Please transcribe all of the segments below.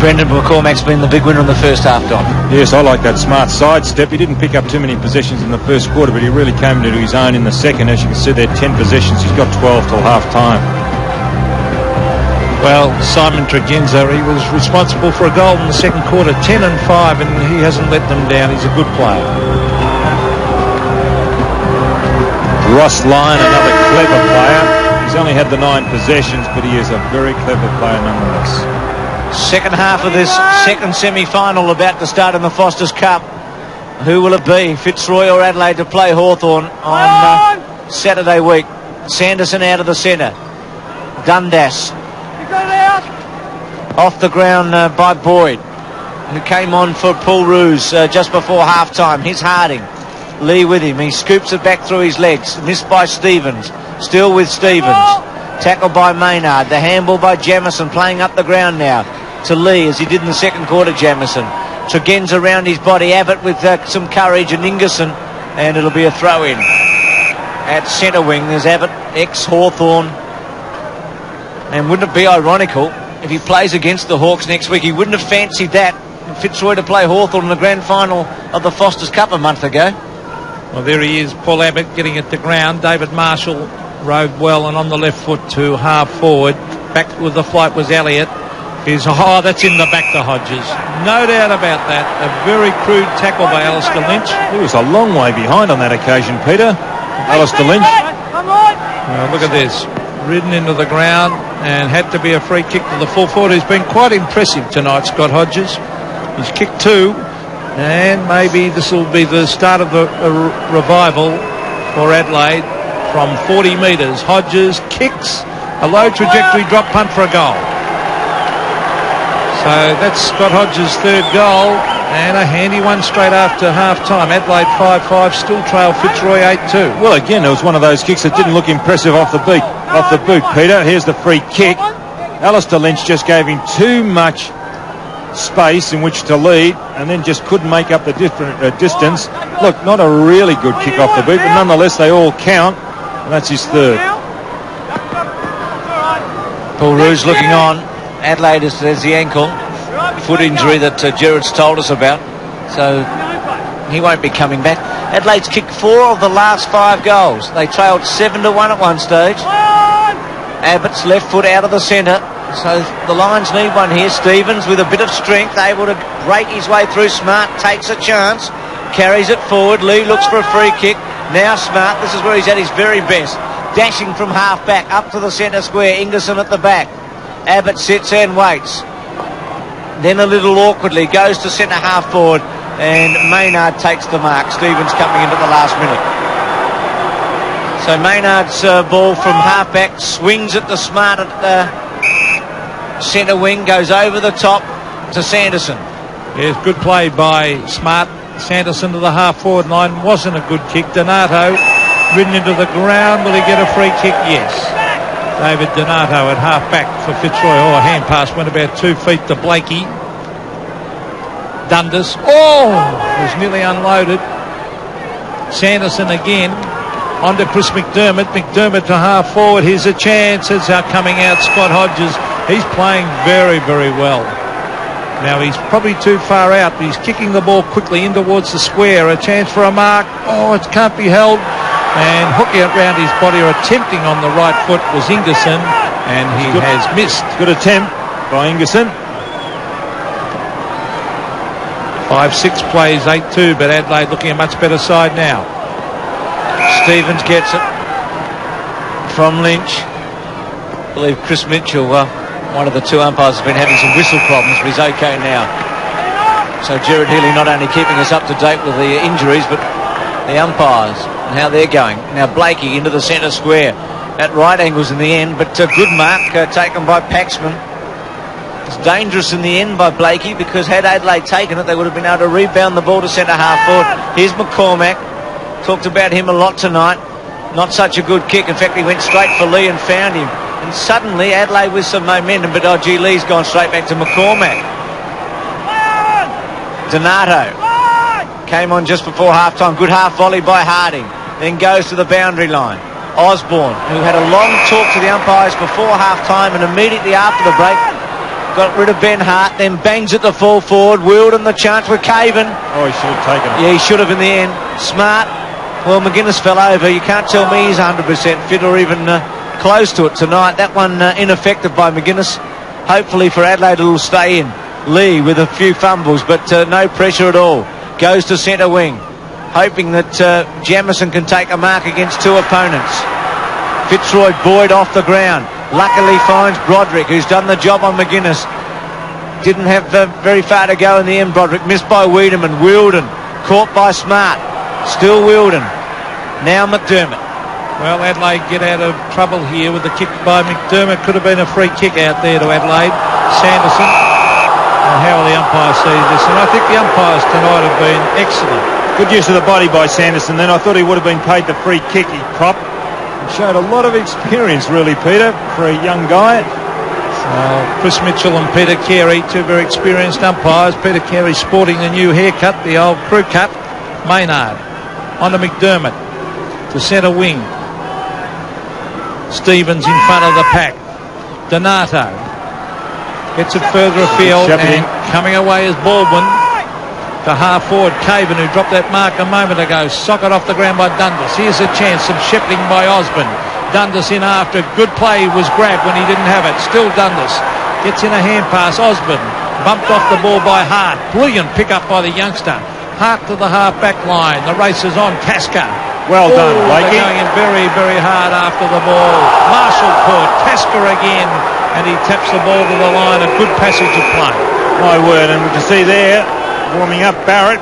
Brendan McCormack's been the big winner in the first half, Don. Yes, I like that smart sidestep. He didn't pick up too many possessions in the first quarter, but he really came into his own in the second. As you can see, there 10 possessions. He's got 12 till half time. Well, Simon Tregenza, he was responsible for a goal in the second quarter, 10 and 5, and he hasn't let them down. He's a good player. Ross Lyon, another clever player. He's only had the 9 possessions, but he is a very clever player nonetheless. Second half of this second semi-final about to start in the Foster's Cup. Who will it be, Fitzroy or Adelaide, to play Hawthorn on Saturday week? Sanderson out of the centre. Dundas off the ground by Boyd, who came on for Paul Roos just before half-time. Here's Harding. Lee with him. He scoops it back through his legs. Missed by Stevens. Still with Stevens. Tackled by Maynard. The handball by Jamison, playing up the ground now to Lee, as he did in the second quarter. Jamison. Tregenza around his body. Abbott with some courage, and Ingerson, and it'll be a throw-in. At centre wing, there's Abbott, ex-Hawthorn. And wouldn't it be ironical if he plays against the Hawks next week? He wouldn't have fancied that, Fitzroy to play Hawthorn in the grand final of the Foster's Cup a month ago. Well, there he is, Paul Abbott getting it to ground. David Marshall rode well and on the left foot to half forward. Back with the flight was Elliott. That's in the back to Hodges. No doubt about that. A very crude tackle by Alistair Lynch. He was a long way behind on that occasion, Peter. Alistair Lynch. Well, look at this. Ridden into the ground and had to be a free kick to the full forward. He's been quite impressive tonight, Scott Hodges. He's kicked 2, and maybe this will be the start of a revival for Adelaide from 40 metres. Hodges kicks a low trajectory drop punt for a goal. So that's Scott Hodges' 3rd goal, and a handy one straight after half-time. Adelaide 5-5, still trail Fitzroy 8-2. Well, again, it was one of those kicks that didn't look impressive off the boot, Peter. Here's the free kick. Alistair Lynch just gave him too much space in which to lead, and then just couldn't make up the distance. Look, not a really good kick off the boot, but nonetheless they all count, and that's his 3rd. Paul Roos looking on. Adelaide has the ankle foot injury that Gerard's told us about, so he won't be coming back. Adelaide's kicked 4 of the last 5 goals. They trailed 7-1 at one stage. Abbott's left foot out of the centre, so the Lions need one here. Stevens with a bit of strength, able to break his way through. Smart takes a chance, carries it forward. Lee looks for a free kick. Now Smart, this is where he's at his very best, dashing from half back up to the centre square. Ingerson at the back. Abbott sits and waits. Then a little awkwardly goes to centre half forward, and Maynard takes the mark. Stevens coming into the last minute. So Maynard's ball from half back swings it to Smart at the centre wing, goes over the top to Sanderson. Yes, good play by Smart. Sanderson to the half forward line. Wasn't a good kick. Donato ridden into the ground. Will he get a free kick? Yes. David Donato at half back for Fitzroy. A hand pass went about 2 feet to Blakey. Dundas. Was nearly unloaded. Sanderson again. On to Chris McDermott. McDermott to half forward. Here's a chance. It's coming out Scott Hodges. He's playing very, very well. Now he's probably too far out, but he's kicking the ball quickly in towards the square. A chance for a mark. It can't be held. And hooking it round his body, or attempting on the right foot, was Ingerson, and he has missed. Good attempt by Ingerson. 5-6 plays, 8-2, but Adelaide looking a much better side now. Stevens gets it from Lynch. I believe Chris Mitchell, one of the 2 umpires, has been having some whistle problems, but he's okay now. So Gerard Healy not only keeping us up to date with the injuries, but the umpires and how they're going. Now Blakey into the centre square at right angles in the end, but a good mark taken by Paxman. It's dangerous in the end by Blakey, because had Adelaide taken it, they would have been able to rebound the ball to centre half forward. Here's McCormack. Talked about him a lot tonight. Not such a good kick. In fact, he went straight for Lee and found him. And suddenly Adelaide with some momentum, but Lee's gone straight back to McCormack. Donato came on just before half-time. Good half volley by Harding. Then goes to the boundary line. Osborne, who had a long talk to the umpires before half-time and immediately after the break, got rid of Ben Hart, then bangs at the full forward. Wilden the chance with Caven. Oh, he should have taken it. Yeah, he should have in the end. Smart. Well, McGuinness fell over. You can't tell me he's 100% fit or even close to it tonight. That one ineffective by McGuinness. Hopefully for Adelaide it'll stay in. Lee with a few fumbles, but no pressure at all. Goes to centre wing, hoping that Jamieson can take a mark against two opponents. Fitzroy Boyd off the ground. Luckily finds Broderick, who's done the job on McGuinness. Didn't have very far to go in the end. Broderick missed by Wiedemann. Wilden caught by Smart. Still Wilden. Now McDermott. Well, Adelaide get out of trouble here with the kick by McDermott. Could have been a free kick out there to Adelaide. Sanderson. And how will the umpires see this? And I think the umpires tonight have been excellent. Good use of the body by Sanderson. Then I thought he would have been paid the free kick. He propped. Showed a lot of experience, really, Peter, for a young guy. Chris Mitchell and Peter Carey, two very experienced umpires. Peter Carey sporting the new haircut, the old crew cut. Maynard on to McDermott to centre wing. Stevens in front of the pack. Donato gets it further afield and coming away is Baldwin. To half forward, Caven, who dropped that mark a moment ago. Socket off the ground by Dundas. Here's a chance, some shepherding by Osborne. Dundas in after. Good play was grabbed when he didn't have it. Still Dundas. Gets in a hand pass. Osborne bumped off the ball by Hart. Brilliant pick up by the youngster. Hart to the half-back line. The race is on. Casca. Well done, Blakey. They're going in very, very hard after the ball. Marshall caught. Casca again. And he taps the ball to the line. A good passage of play. My word, and we can see there, warming up Barrett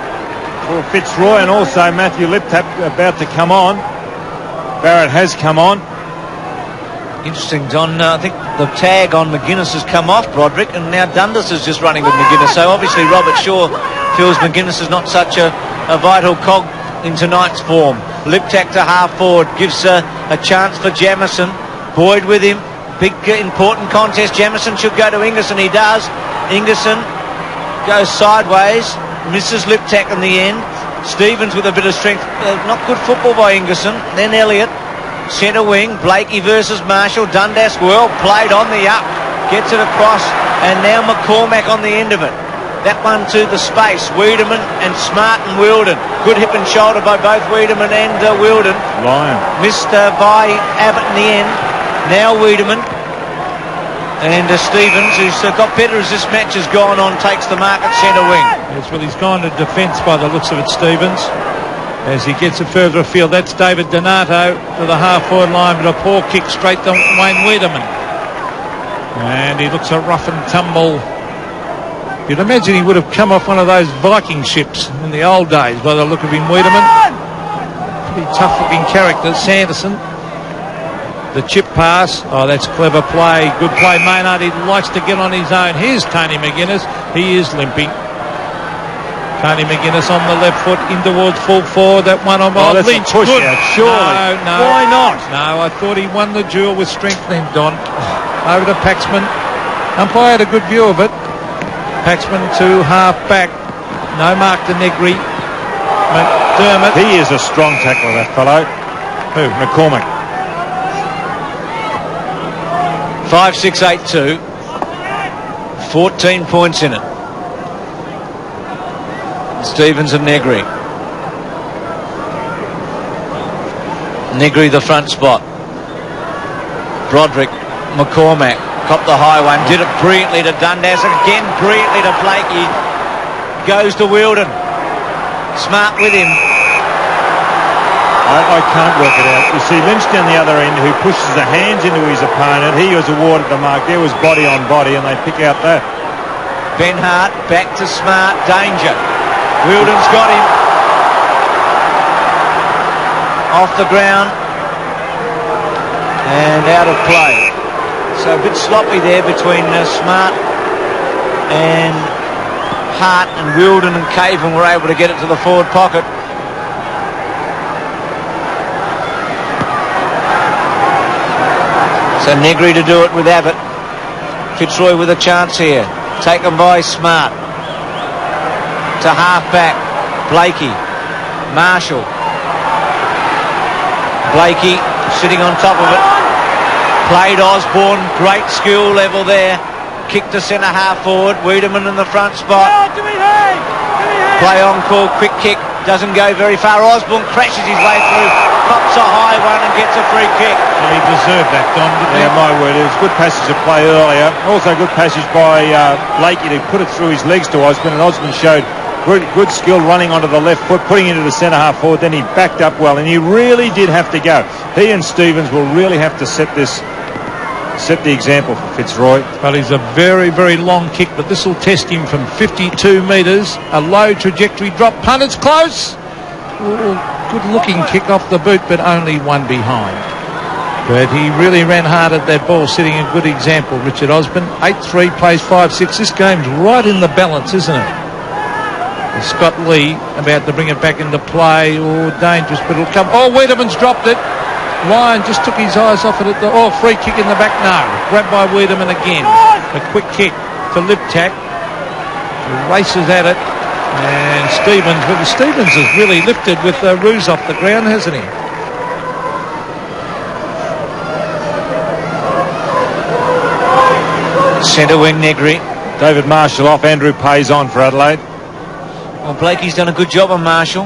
for Fitzroy, and also Matthew Liptap about to come on. Barrett has come on. Interesting, John. I think the tag on McGuinness has come off Broderick, and now Dundas is just running with McGuinness. So obviously Robert Shaw feels McGuinness is not such a vital cog in tonight's form. Liptak to half forward gives a chance for Jamieson. Boyd with him. Big important contest. Jamieson should go to Ingerson. He does. Ingerson goes sideways. Misses Liptak in the end. Stevens with a bit of strength. Not good football by Ingerson. Then Elliott. Centre wing. Blakey versus Marshall. Dundas well played on the up. Gets it across. And now McCormack on the end of it. That one to the space. Wiedemann and Smart and Wilden. Good hip and shoulder by both Wiedemann and Wilden. Lyon. Missed by Abbott in the end. Now Wiedemann. And Stevens, who's got better as this match has gone on, takes the mark at centre wing. Yes, well, he's gone to defence by the looks of it, Stevens, as he gets it further afield. That's David Donato to the half-forward line, but a poor kick straight to Wayne Wiedemann. And he looks a rough and tumble. You'd imagine he would have come off one of those Viking ships in the old days by the look of him, Wiedemann. Pretty tough-looking character. Sanderson. The chip pass. Oh, that's clever play. Good play, Maynard. He likes to get on his own. Here's Tony McGuinness. He is limping. Tony McGuinness on the left foot in towards full forward. That one on that's Lynch. a push Good. out, surely. No. Why not? No, I thought he won the duel with strength then, Don. Over to Paxman. Umpire had a good view of it. Paxman to half back. No mark to Negri. McDermott. He is a strong tackler, that fellow. Who? McCormack. 5-6-8-2. 14 points in it. Stevens and Negri. Negri the front spot. Broderick, McCormack copped the high one, did it brilliantly to Dundas, again brilliantly to Blakey. Goes to Wilden. Smart with him. I can't work it out. You see Lynch down the other end who pushes the hands into his opponent. He was awarded the mark. There was body on body, and they pick out that. Ben Hart back to Smart. Danger. Wilden's got him. Off the ground. And out of play. So a bit sloppy there between Smart and Hart, and Wilden and Caven were able to get it to the forward pocket. So Negri to do it with Abbott. Fitzroy with a chance here. Taken by Smart. To half back. Blakey. Marshall. Blakey sitting on top of it. Played Osborne. Great skill level there. kick to centre half forward. Wiedemann in the front spot. Play on call, quick kick, doesn't go very far. Osborne crashes his way through, pops a high one and gets a free kick. Well, he deserved that, Don, didn't he? Yeah, my word, it was good passage of play earlier. Also good passage by Blakey to put it through his legs to Osborne, and Osborne showed good skill running onto the left foot, putting it into the centre half forward. Then he backed up well, and he really did have to go. He and Stevens will really have to set the example for Fitzroy. Well, he's a very, very long kick, but this will test him from 52 metres. A low trajectory drop. Punter's close. Ooh, good-looking kick off the boot, but only one behind. But he really ran hard at that ball, setting a good example, Richard Osborne. 8-3, plays 5-6. This game's right in the balance, isn't it? And Scott Lee about to bring it back into play. Oh, dangerous, but it'll come. Oh, Wiedemann's dropped it. Ryan just took his eyes off it at the... Oh, free kick in the back. No. Grabbed by Wiedemann again. A quick kick to Liptak. He races at it. And Stevens... Well, Stevens has really lifted with Roos off the ground, hasn't he? Centre wing, Negri. David Marshall off. Andrew Pays on for Adelaide. Well, Blakey's done a good job on Marshall.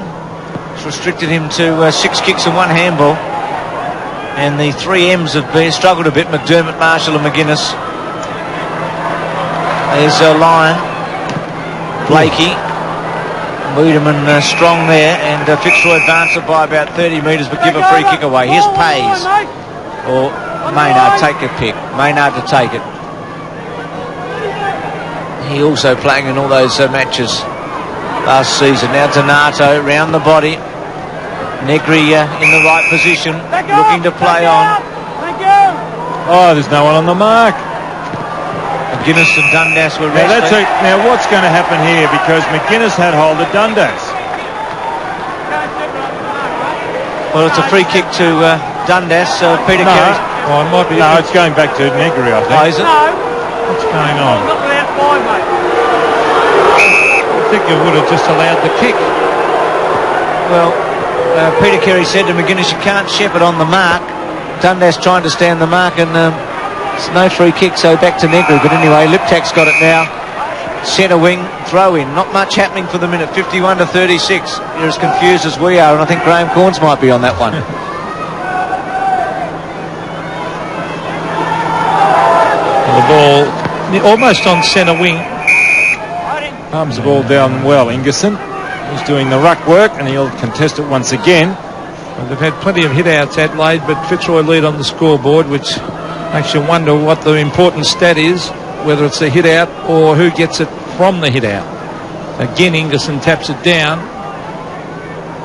It's restricted him to 6 kicks and 1 handball. And the 3 M's have struggled a bit, McDermott, Marshall and McGuinness. There's Lyon, Blakey, Wiedemann strong there, and Fitzroy advance it by about 30 metres but give a free kick away. Here's Pays, or Maynard, take a pick. Maynard to take it. He also playing in all those matches last season. Now Donato round the body. Negri in the right position, looking to play on. Oh, there's no one on the mark. McGuinness and Dundas were resting. Now what's going to happen here? Because McGuinness had hold of Dundas. Well, it's a free kick to Dundas. Peter Carey. Oh, it might be. No, it's going back to Negri, I think. Oh, is it? What's going on? I think you would have just allowed the kick. Well, Peter Carey said to McGuinness, you can't shepherd on the mark. Dundas trying to stand the mark, and it's no free kick, so back to Negri. But anyway, Liptak's got it now. Centre wing, throw in. Not much happening for the minute. 51-36. You're as confused as we are, and I think Graham Corns might be on that one. The ball almost on centre wing. Palms the ball down well. Ingerson is doing the ruck work, and he'll contest it once again. Well, they've had plenty of hit-outs, Adelaide, but Fitzroy lead on the scoreboard, which makes you wonder what the important stat is, whether it's a hit-out or who gets it from the hit-out. Again, Ingerson taps it down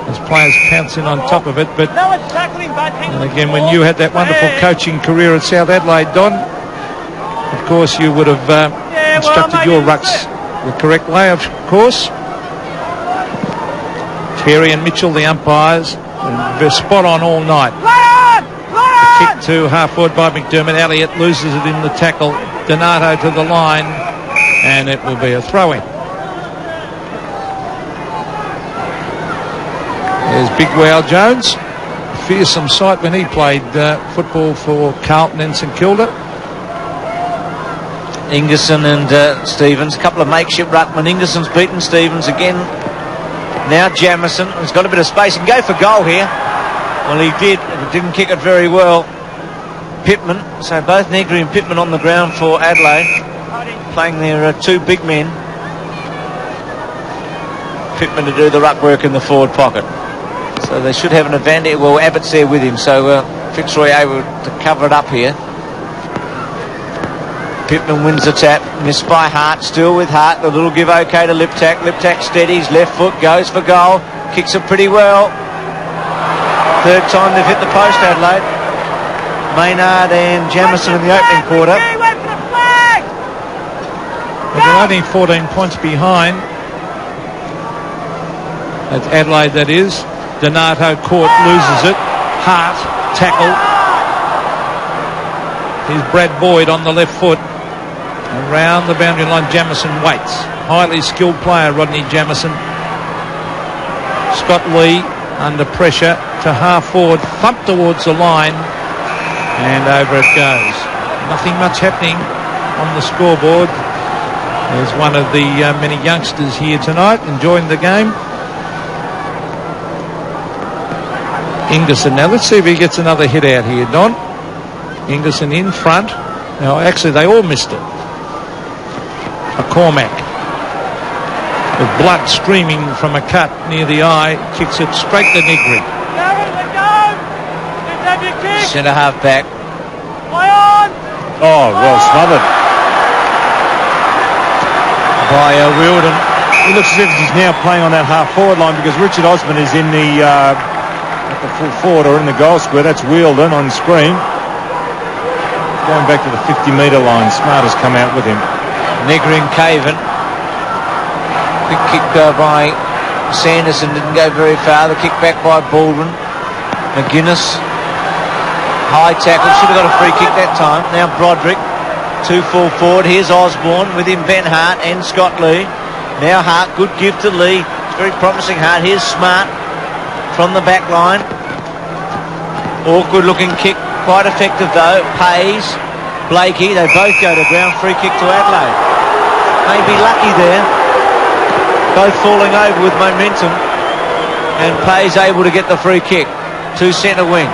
as players pounce in on top of it, but and again, when you had that wonderful coaching career at South Adelaide, Don, of course you would have instructed your rucks the correct way, of course. Terry and Mitchell, the umpires, they're spot on all night. The kick to half forward by McDermott. Elliott loses it in the tackle. Donato to the line, and it will be a throw-in. There's Big Wow Jones. Fearsome sight when he played football for Carlton and St Kilda. Ingerson and Stevens, a couple of makeshift ruckmen. Ingerson's beaten Stevens again. Now Jamieson has got a bit of space and go for goal here. Well, he did, but didn't kick it very well. Pittman, so both Negri and Pittman on the ground for Adelaide, playing their 2 big men. Pittman to do the ruck work in the forward pocket. So they should have an advantage. Well, Abbott's there with him, so Fitzroy able to cover it up here. Pittman wins the tap, missed by Hart, still with Hart, the little give okay to Liptak. Liptak steadies, left foot, goes for goal, kicks it pretty well. 3rd time they've hit the post, Adelaide. Maynard and Jamieson in the opening quarter. They're only 14 points behind. That's Adelaide, that is. Donato caught, loses it. Hart, tackle. Here's Brad Boyd on the left foot. Around the boundary line, Jamieson waits. Highly skilled player, Rodney Jamieson. Scott Lee under pressure to half forward, thump towards the line, and over it goes. Nothing much happening on the scoreboard. There's one of the many youngsters here tonight enjoying the game. Ingerson. Now let's see if he gets another hit out here, Don. Ingerson in front. Now actually they all missed it. McCormack, with blood streaming from a cut near the eye, kicks it straight to Negri. Centre half back. Oh, well smothered By Wilden. He looks as if he's now playing on that half-forward line because Richard Osborne is in the at the full forward or in the goal square. That's Wilden on screen. Going back to the 50-metre line. Smart has come out with him. Negri and Caven. Quick kick by Sanderson, didn't go very far. The kick back by Baldwin. McGuinness. High tackle, should have got a free kick that time. Now Broderick, 2 full forward. Here's Osborne, with him Ben Hart and Scott Lee. Now Hart, good give to Lee. It's very promising Hart. Here's Smart from the back line. Awkward looking kick, quite effective though. Pays, Blakey, they both go to ground. Free kick to Adelaide. Maybe lucky there. Both falling over with momentum. And Pays able to get the free kick to centre wing.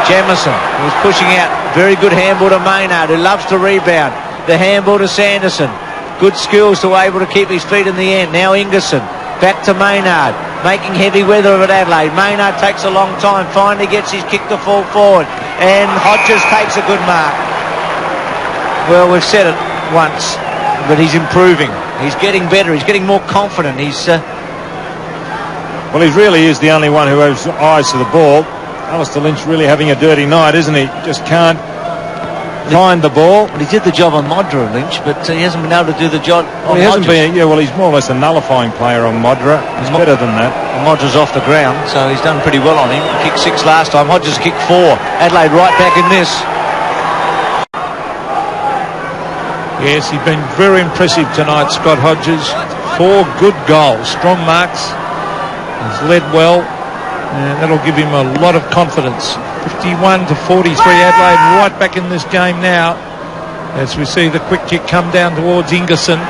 Jamison was pushing out. Very good handball to Maynard, who loves to rebound. The handball to Sanderson. Good skills to able to keep his feet in the end. Now Ingerson. Back to Maynard. Making heavy weather of it, Adelaide. Maynard takes a long time. Finally gets his kick to fall forward. And Hodges takes a good mark. Well, we've said it once, but he's improving. He's getting better. He's getting more confident. Well, he really is the only one who has eyes to the ball. Alistair Lynch really having a dirty night, isn't he? Just can't find the ball. Well, he did the job on Modra, Lynch, but he hasn't been able to do the job on he hasn't Hodges. been. Yeah, well, he's more or less a nullifying player on Modra. He's better than that. Modra's off the ground, so he's done pretty well on him. Kicked 6 last time. Hodges kicked 4. Adelaide right back in this. Yes, he's been very impressive tonight, Scott Hodges. 4 good goals, strong marks. He's led well. And that'll give him a lot of confidence. 51 to 43, Adelaide right back in this game now. As we see the quick kick come down towards Ingerson.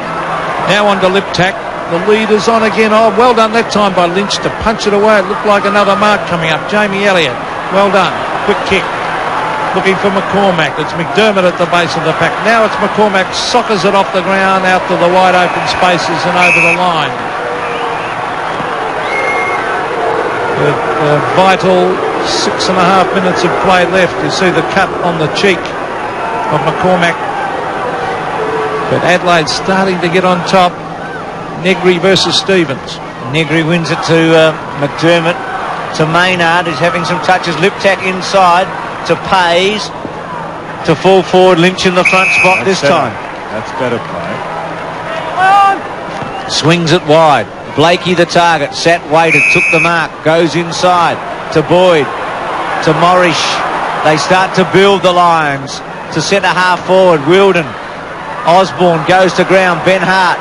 Now on to Liptak. The lead is on again. Oh, well done that time by Lynch to punch it away. It looked like another mark coming up. Jamie Elliott. Well done. Quick kick. Looking for McCormack. It's McDermott at the base of the pack. Now it's McCormack. Soccers it off the ground out to the wide open spaces and over the line. With a vital 6.5 minutes of play left. You see the cut on the cheek of McCormack. But Adelaide's starting to get on top. Negri versus Stevens. Negri wins it to McDermott. To Maynard, who's having some touches. Liptak inside to Pays. To full forward, Lynch in the front spot this time. That's better play. Swings it wide. Blakey the target, sat, waited, took the mark, goes inside to Boyd, to Morrish. They start to build the lines to centre half forward. Wilden, Osborne goes to ground. Ben Hart,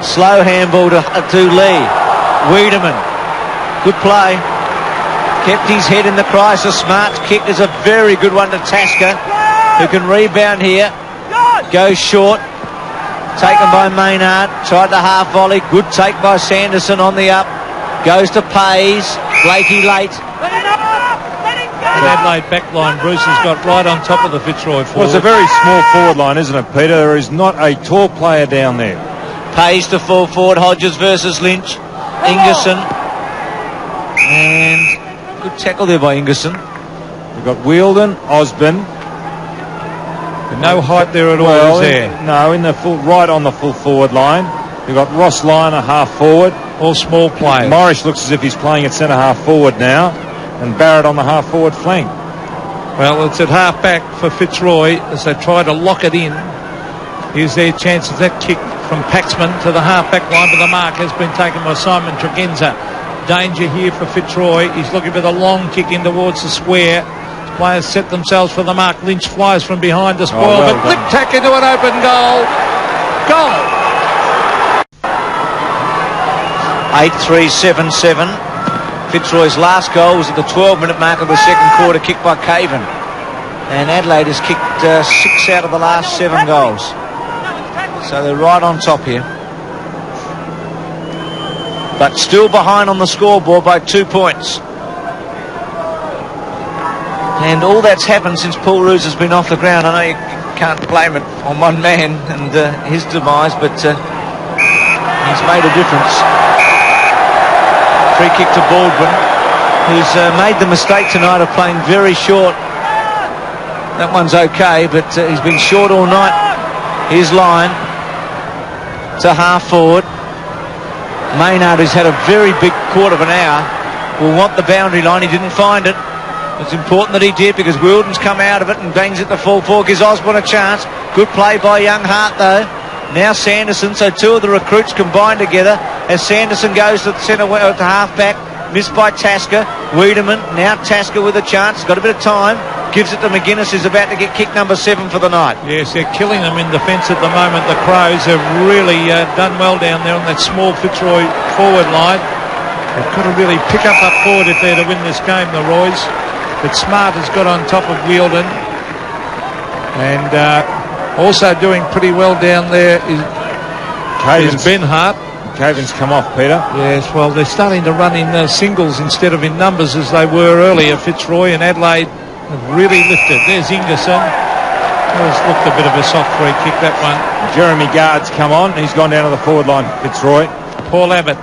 slow handball to Lee. Wiedemann, good play, kept his head in the crisis. Smart's kick is a very good one to Tasker, who can rebound here. Goes short. Taken by Maynard, tried the half volley, good take by Sanderson on the up, goes to Pays, Blakey late. The Adelaide back line, Bruce has got right on top of the Fitzroy forward. Well, it's a very small forward line, isn't it, Peter? There is not a tall player down there. Pays to full forward, Hodges versus Lynch, Ingerson, and good tackle there by Ingerson. We've got Wilden, Osborne. No height there at all, is there? No, in the full, right on the full forward line. We've got Ross Lyon, a half forward. All small players. Morris looks as if he's playing at centre half forward now, and Barrett on the half forward flank. Well, it's at half back for Fitzroy as they try to lock it in. Here's their chance of that kick from Paxman to the half back line, but the mark has been taken by Simon Tregenza. Danger here for Fitzroy. He's looking for the long kick in towards the square. Players set themselves for the mark. Lynch flies from behind to spoil, but Liptak into an open goal. Goal. 8-3-7-7. Fitzroy's last goal was at the 12-minute mark of the second quarter, kicked by Caven. And Adelaide has kicked 6 out of the last 7 goals. So they're right on top here. But still behind on the scoreboard by 2 points. And all that's happened since Paul Roos has been off the ground. I know you can't blame it on one man and his demise, but he's made a difference. Free kick to Baldwin, who's made the mistake tonight of playing very short. That one's okay, but he's been short all night. Here's Lyon to half forward. Maynard, who's had a very big quarter of an hour, will want the boundary line. He didn't find it. It's important that he did, because Wilden's come out of it and bangs it to full forward, gives Osborne a chance. Good play by young Hart though. Now Sanderson, so 2 of the recruits combined together as Sanderson goes to the centre to half back. Missed by Tasker. Wiedemann, now Tasker with a chance, got a bit of time, gives it to McGuinness, who's about to get kick number 7 for the night. Yes, they're killing them in defence at the moment. The Crows have really done well down there on that small Fitzroy forward line. They've got to really pick up forward if they're to win this game, the Roys. But Smart has got on top of Wielden, and also doing pretty well down there is Ben Hart. Caven's come off, Peter. Yes, well, they're starting to run in singles instead of in numbers as they were earlier. Fitzroy and Adelaide have really lifted. There's Ingerson. It's looked a bit of a soft free kick, that one. Jeremy Guard's come on. He's gone down to the forward line, Fitzroy. Paul Abbott.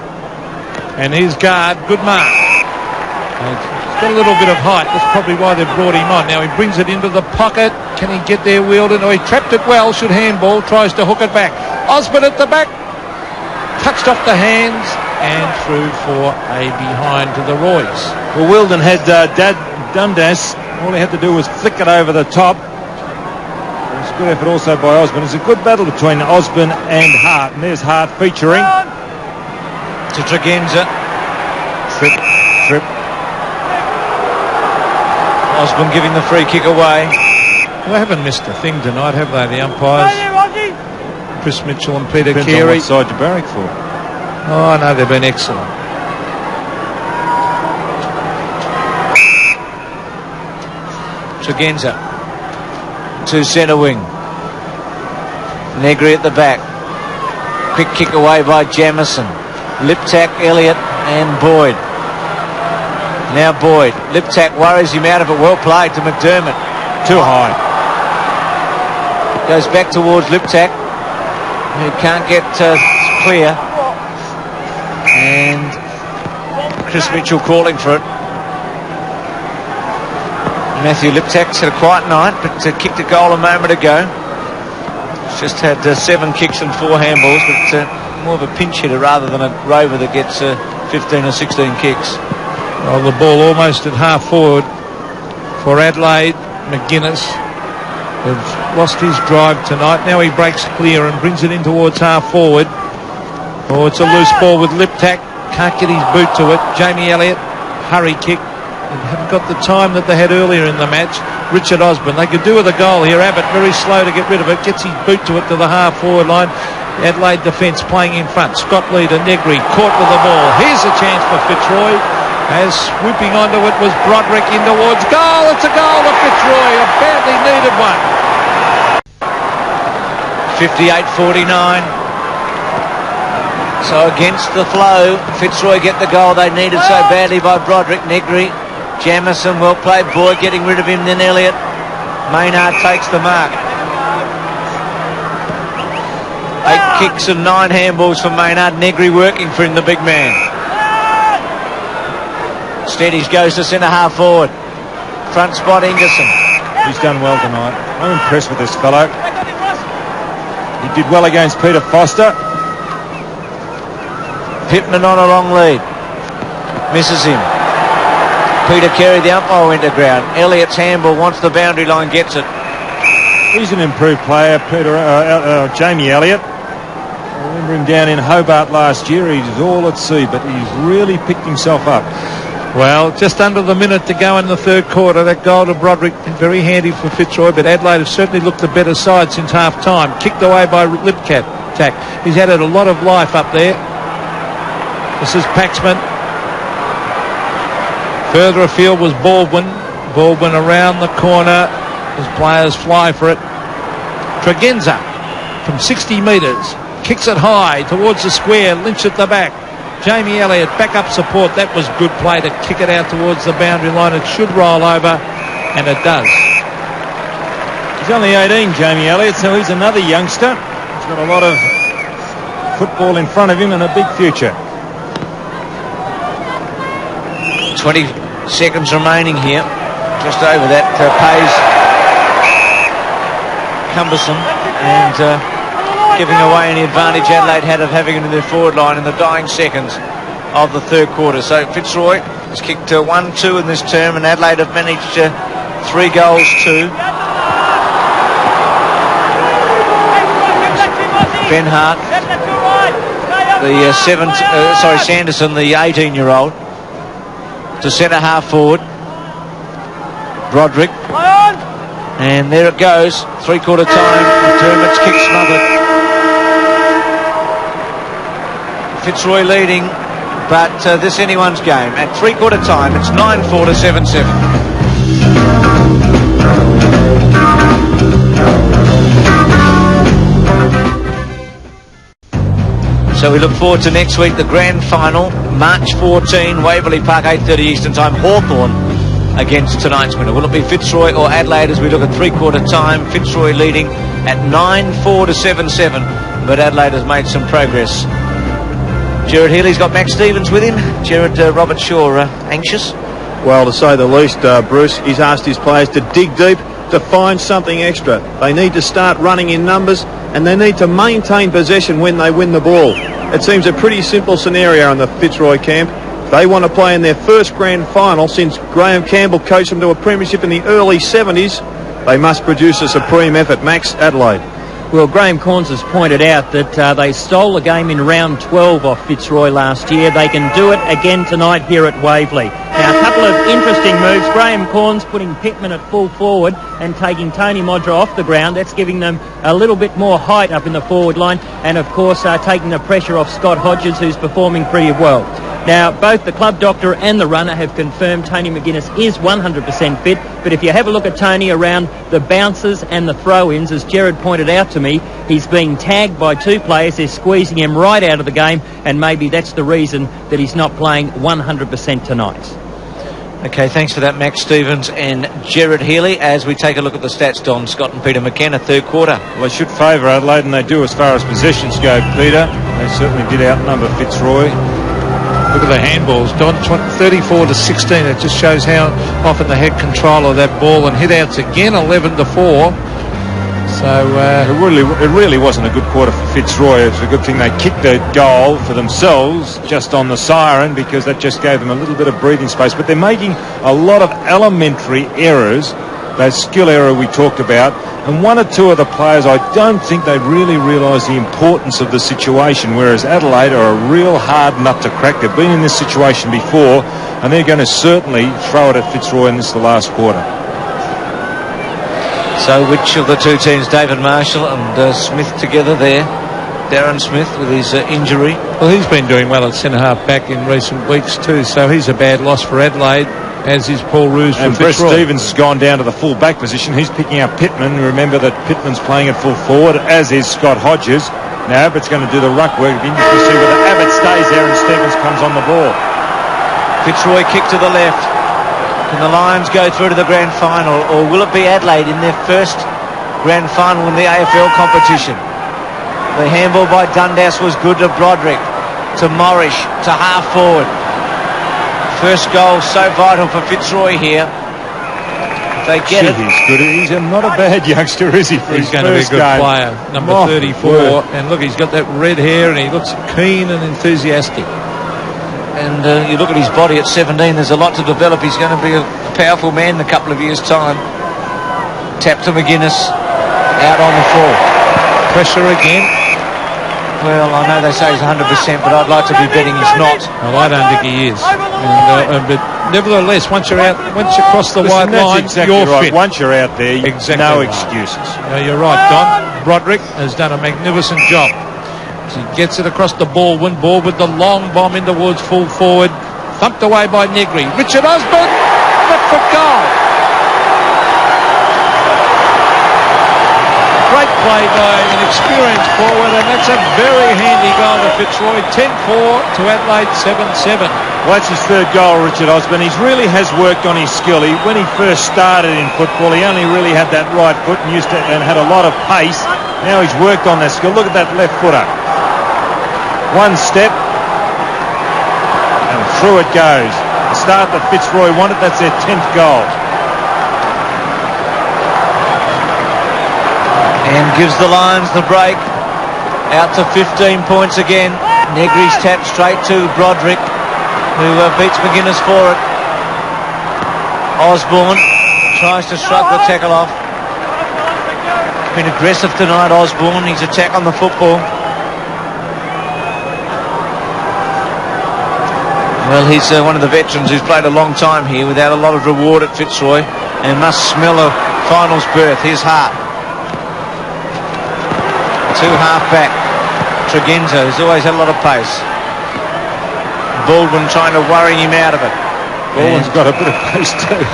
And his guard, good mark. He's got a little bit of height. That's probably why they've brought him on. Now he brings it into the pocket. Can he get there, Wielden? Oh, he trapped it well. Should handball. Tries to hook it back. Osborne at the back. Touched off the hands and through for a behind to the Roys. Well, Wielden had Dundas. All he had to do was flick it over the top. It was a good effort also by Osborne. It's a good battle between Osborne and Hart. And there's Hart featuring. To Tregenza. Trip. Osborne giving the free kick away. They haven't missed a thing tonight, have they, the umpires? Chris Mitchell and Peter Depends Carey. on what side you barrack for. Oh, no, they've been excellent. Tregenza to centre wing. Negri at the back. Quick kick away by Jamison. Liptak, Elliott and Boyd. Now Boyd. Liptak worries him out of it. Well played to McDermott. Too high. Goes back towards Liptak, who can't get clear. And Chris Mitchell calling for it. Matthew Liptak's had a quiet night, but kicked a goal a moment ago. He's just had 7 kicks and 4 handballs, but more of a pinch hitter rather than a rover that gets 15 or 16 kicks. Well, the ball almost at half forward for Adelaide. McGuinness has lost his drive tonight. Now he breaks clear and brings it in towards half forward. Oh, it's a loose ball with Liptak. Can't get his boot to it. Jamie Elliott, hurry kick. They haven't got the time that they had earlier in the match. Richard Osborne, they could do with a goal here. Abbott very slow to get rid of it. Gets his boot to it to the half forward line. Adelaide defence playing in front. Scott leader Negri caught with the ball. Here's a chance for Fitzroy. As swooping onto it was Broderick in towards goal. It's a goal to Fitzroy. A badly needed one. 58-49. So against the flow, Fitzroy get the goal they needed so badly by Broderick. Negri, Jamison, well played. Boyd getting rid of him, then Elliott. Maynard takes the mark. 8 kicks and 9 handballs for Maynard. Negri working for him, the big man. Steadies goes to centre half forward. Front spot Ingerson. He's done well tonight. I'm impressed with this fellow. He did well against Peter Foster. Pittman on a long lead. Misses him. Peter Carey, the umpire, went to ground. Elliott's handball, wants the boundary line, gets it. He's an improved player, Jamie Elliott. I remember him down in Hobart last year. He was all at sea, but he's really picked himself up. Well, just under the minute to go in the third quarter. That goal to Broderick been very handy for Fitzroy, but Adelaide have certainly looked the better side since half-time. Kicked away by Liptak. He's added a lot of life up there. This is Paxman. Further afield was Baldwin. Baldwin around the corner. as players fly for it. Tregenza from 60 metres. Kicks it high towards the square. Lynch at the back. Jamie Elliott, backup support. That was good play to kick it out towards the boundary line. It should roll over, and it does. He's only 18, Jamie Elliott, so he's another youngster. He's got a lot of football in front of him and a big future. 20 seconds remaining here. Just over that. Pays cumbersome and giving away any advantage Adelaide had of having it in their forward line in the dying seconds of the third quarter. So Fitzroy has kicked 1-2 in this term, and Adelaide have managed 3 goals too. Ben Hart, the Sanderson, the 18-year-old, to centre half forward. Broderick, and there it goes. 3/4 time. McDermott's kick smothered. Fitzroy leading, but this anyone's game. At 3/4 time, it's 9-4 to 7-7. So we look forward to next week, the grand final, March 14, Waverley Park, 8:30 Eastern Time, Hawthorn against tonight's winner. Will it be Fitzroy or Adelaide as we look at 3/4 time? Fitzroy leading at 9-4 to 7-7, but Adelaide has made some progress. Gerard Healy's got Max Stevens with him. Gerard, Robert Shaw, anxious? Well, to say the least, Bruce, he's asked his players to dig deep, to find something extra. They need to start running in numbers, and they need to maintain possession when they win the ball. It seems a pretty simple scenario in the Fitzroy camp. They want to play in their first grand final since Graham Campbell coached them to a premiership in the early 70s. They must produce a supreme effort. Max, Adelaide. Well, Graham Corns has pointed out that they stole a game in round 12 off Fitzroy last year. They can do it again tonight here at Waverley. Now, a couple of interesting moves. Graham Corns putting Pittman at full forward and taking Tony Modra off the ground. That's giving them a little bit more height up in the forward line. And, of course, taking the pressure off Scott Hodges, who's performing pretty well. Now, both the club doctor and the runner have confirmed Tony McGuinness is 100% fit. But if you have a look at Tony around the bounces and the throw-ins, as Gerard pointed out to me, he's being tagged by 2 players. They're squeezing him right out of the game, and maybe that's the reason that he's not playing 100% tonight. Okay, thanks for that, Max Stevens and Gerard Healy. As we take a look at the stats, Don Scott and Peter McKenna, third quarter. Well, they should favour Adelaide, and they do as far as possessions go, Peter. They certainly did outnumber Fitzroy. Look at the handballs, Don. 34 to 16. It just shows how often they had control of that ball, and hit outs again 11 to 4. So it really wasn't a good quarter for Fitzroy. It's a good thing they kicked a goal for themselves just on the siren, because that just gave them a little bit of breathing space. But they're making a lot of elementary errors. That skill error we talked about, and 1 or 2 of the players, I don't think they really realise the importance of the situation, whereas Adelaide are a real hard nut to crack. They've been in this situation before, and they're going to certainly throw it at Fitzroy in the last quarter. So which of the 2 teams, David Marshall and Smith together there? Darren Smith with his injury. Well, he's been doing well at centre-half back in recent weeks too, so he's a bad loss for Adelaide, as is Paul Roos for Brett Fitzroy. Stevens has gone down to the full-back position. He's picking up Pittman. Remember that Pittman's playing at full forward, as is Scott Hodges. Now Abbott's going to do the ruck work. It'll be interesting to see whether Abbott stays there and Stevens comes on the ball. Fitzroy kick to the left. Can the Lions go through to the grand final, or will it be Adelaide in their first grand final in the AFL competition? The handball by Dundas was good to Broderick, to Morrish, to half forward. First goal so vital for Fitzroy here. If they get it. He's good. He's not a bad youngster, is he? He's going to be a good player. Number 34. And look, he's got that red hair and he looks keen and enthusiastic. And you look at his body at 17, there's a lot to develop. He's going to be a powerful man in a couple of years' time. Tap to McGuinness. Out on the floor. Pressure again. Well, I know they say he's 100%, but I'd like to be betting he's not. Well, I don't think he is. But nevertheless, once you cross the white line, exactly you're right. fit. Once you're out there, no excuses. No, you're right, Don. Broderick has done a magnificent job. He gets it across the Baldwin. Baldwin with the long bomb in towards full forward. Thumped away by Negri. Richard Osborne, but for goal. play by an experienced forward, and that's a very handy goal to Fitzroy. 10-4 to Adelaide 7-7. Well, that's his third goal, Richard Osborne. He really has worked on his skill. When he first started in football, he only really had that right foot and had a lot of pace. Now he's worked on that skill. Look at that left footer. One step, and through it goes. The start that Fitzroy wanted, that's their 10th goal. And gives the Lions the break. Out to 15 points again. Negri's tap straight to Broderick, who beats McGuinness for it. Osborne tries to shrug the tackle off. Been aggressive tonight, Osborne. His attack on the football. Well, he's one of the veterans who's played a long time here without a lot of reward at Fitzroy and must smell a finals berth. Here's Hart. Two half back. Tregenza, who's always had a lot of pace. Baldwin trying to worry him out of it. Baldwin's got a bit of pace too.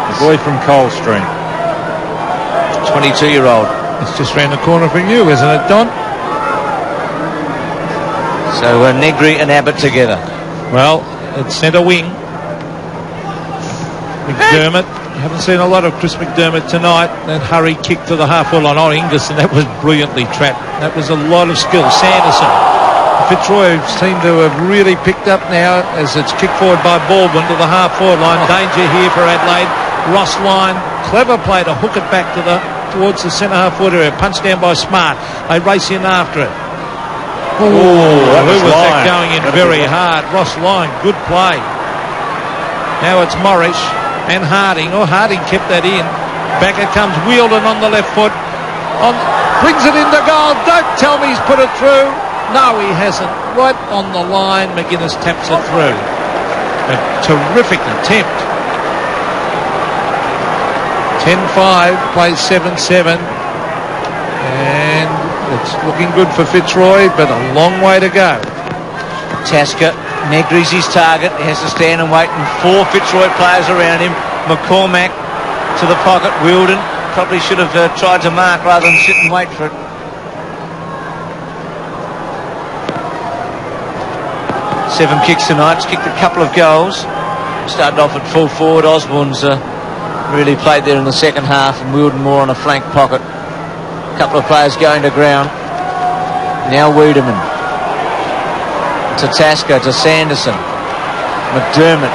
The boy from Coldstream. 22-year-old. It's just round the corner from you, isn't it, Don? So Negri and Abbott together. Well, it's centre wing. McDermott. Haven't seen a lot of Chris McDermott tonight. That hurry kick to the half-wall on Ingerson, that was brilliantly trapped. That was a lot of skill. Sanderson. Fitzroy seem to have really picked up now as it's kicked forward by Baldwin to the half-forward line. Danger here for Adelaide. Ross Lyon, clever play to hook it back towards the centre half-forward area. Punched down by Smart. They race in after it. Who was that going in very hard? Ross Lyon, good play. Now it's Morris and Harding. Harding kept that in. Back it comes Wheeldon on the left foot. Brings it into goal. Don't tell me he's put it through. No, he hasn't. Right on the line, McGuinness taps it through. A terrific attempt. 10-5, plays 7-7. And it's looking good for Fitzroy, but a long way to go. Tasker, Negri's his target. He has to stand and wait, and 4 Fitzroy players around him. McCormack to the pocket. Wheeldon probably should have tried to mark rather than sit and wait for it. Seven kicks tonight. He's kicked a couple of goals. Started off at full forward. Osborne's really played there in the second half, and Wheeldon more on a flank pocket. A couple of players going to ground. Now Wiedemann. To Tasker, to Sanderson. McDermott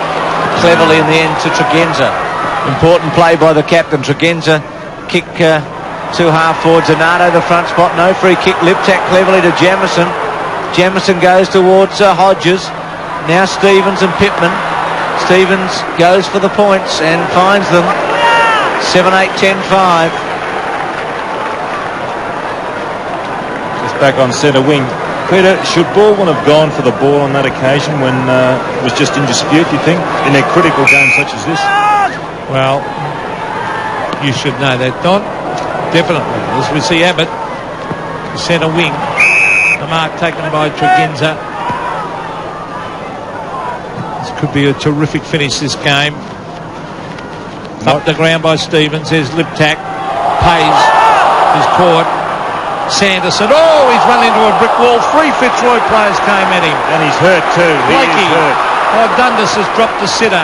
cleverly in the end to Tregenza. Important play by the captain. Tregenza kick to half forward. Donato the front spot, no free kick. Liptak cleverly to Jamison. Jamison goes towards Hodges. Now Stevens and Pittman. Stevens goes for the points and finds them. 7-8, 10-5. Just back on centre wing. Peter, should Baldwin have gone for the ball on that occasion when it was just in dispute, you think, in a critical game such as this? Well, you should know that, Don. Definitely. As we see Abbott, centre wing. The mark taken by Tregenza. This could be a terrific finish, this game. Up the ground by Stevens. There's Liptak. Pays. Is caught. Sanderson. He's run into a brick wall. 3 Fitzroy players came at him. And he's hurt too. Blakey. He is hurt. Dundas has dropped the sitter.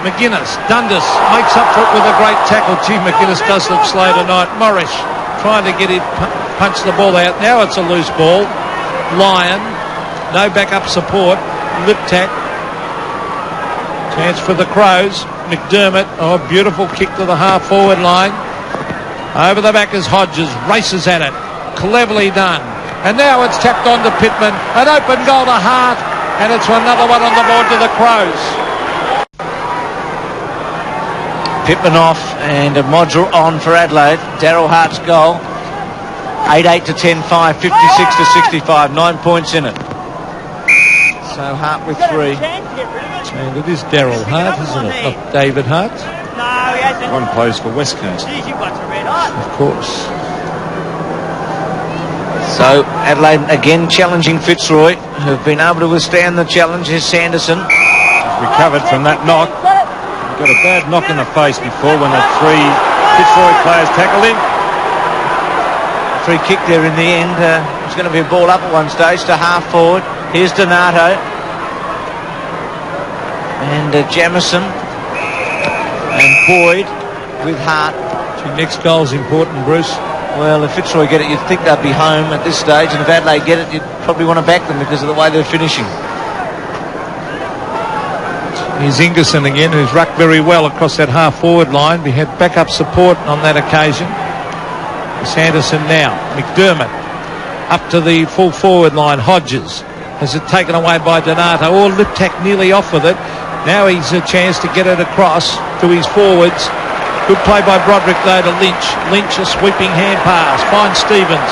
McGuinness. Dundas makes up for it with a great tackle. Gee, McGuinness does look slow tonight. Morris trying to get it, punch the ball out. Now it's a loose ball. Lyon. No backup support. Liptak. Chance for the Crows. McDermott. Beautiful kick to the half-forward line. Over the back is Hodges. Races at it. Cleverly done. And now it's tapped on to Pittman. An open goal to Hart. And it's another one on the board to the Crows. Pittman off and a module on for Adelaide. Daryl Hart's goal. 8-8 to 10-5. 56 to 65. 9 points in it. So Hart with 3. And it is Daryl Hart, isn't it? Not David Hart. One plays for West Coast. Of course. So Adelaide again challenging Fitzroy, who've been able to withstand the challenge. Here's Sanderson. Recovered from that knock. Got a bad knock in the face before when the 3 Fitzroy players tackled him. Free kick there in the end. It's going to be a ball up at one stage to half forward. Here's Donato. And Jamison. And Boyd with Hart. Your next goal's important, Bruce. Well, if Fitzroy get it, you'd think they'd be home at this stage. And if Adelaide get it, you'd probably want to back them because of the way they're finishing. Here's Ingerson again, who's rucked very well across that half-forward line. We had backup support on that occasion. Sanderson now. McDermott up to the full forward line. Hodges has it taken away by Donato. Or Liptak nearly off with it. Now he's a chance to get it across to his forwards. Good play by Broderick though to Lynch. Lynch a sweeping hand pass. Finds Stevens.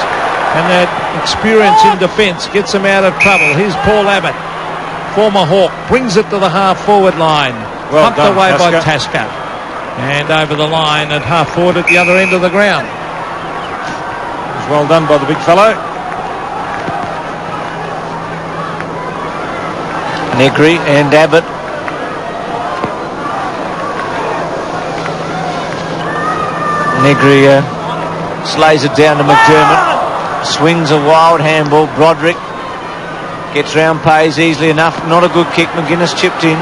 And that experience in defence gets him out of trouble. Here's Paul Abbott. Former Hawk brings it to the half-forward line. Well Pumped done, away by Tasker. Tasker. And over the line at half-forward at the other end of the ground. Well done by the big fellow. Negri and Abbott. Negri slays it down to McDermott. Swings a wild handball. Broderick gets round, pays easily enough. Not a good kick. McGuinness chipped in.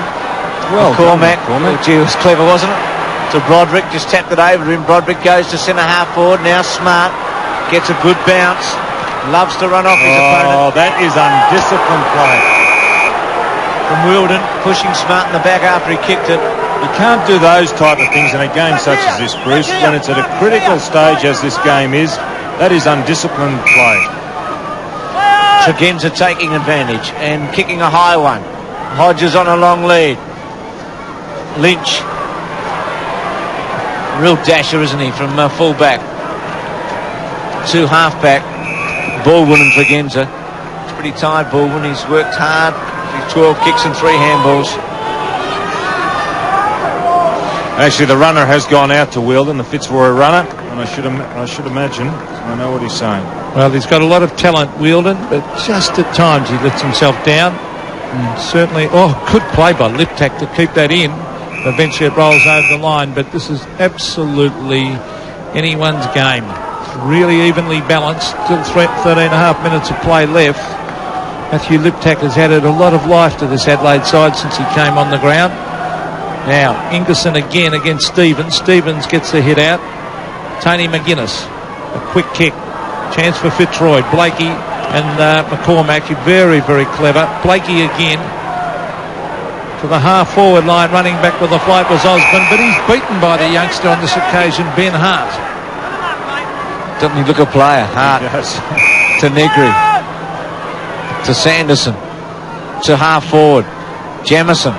Well Cormac. done, Gee, it was clever, wasn't it? To Broderick, just tapped it over him. Broderick goes to centre half forward. Now Smart gets a good bounce. Loves to run off his opponent. Oh, that is undisciplined play. From Wilden, pushing Smart in the back after he kicked it. You can't do those type of things in a game such as this, Bruce. When it's at a critical stage as this game is, that is undisciplined play. Tregenza taking advantage and kicking a high one. Hodges on a long lead. Lynch. Real dasher, isn't he, from full back to half back. Baldwin and Tregenza. It's pretty tired, Baldwin. He's worked hard. He's 12 kicks and 3 handballs. Actually, the runner has gone out to Wilden, the Fitzroy runner, and I should imagine. I know what he's saying. Well, he's got a lot of talent, Wielden, but just at times he lets himself down. And certainly, good play by Liptak to keep that in. Eventually it rolls over the line, but this is absolutely anyone's game. Really evenly balanced. Still 13 and a half minutes of play left. Matthew Liptak has added a lot of life to this Adelaide side since he came on the ground. Now, Ingerson again against Stevens. Stevens gets the hit out. Tony McGuinness, a quick kick. Chance for Fitzroy. Blakey and McCormack, very, very clever. Blakey again to the half-forward line. Running back with the flight was Osborne, but he's beaten by the youngster on this occasion, Ben Hart. Doesn't he look a player? Hart to Negri. To Sanderson. To half-forward. Jamison.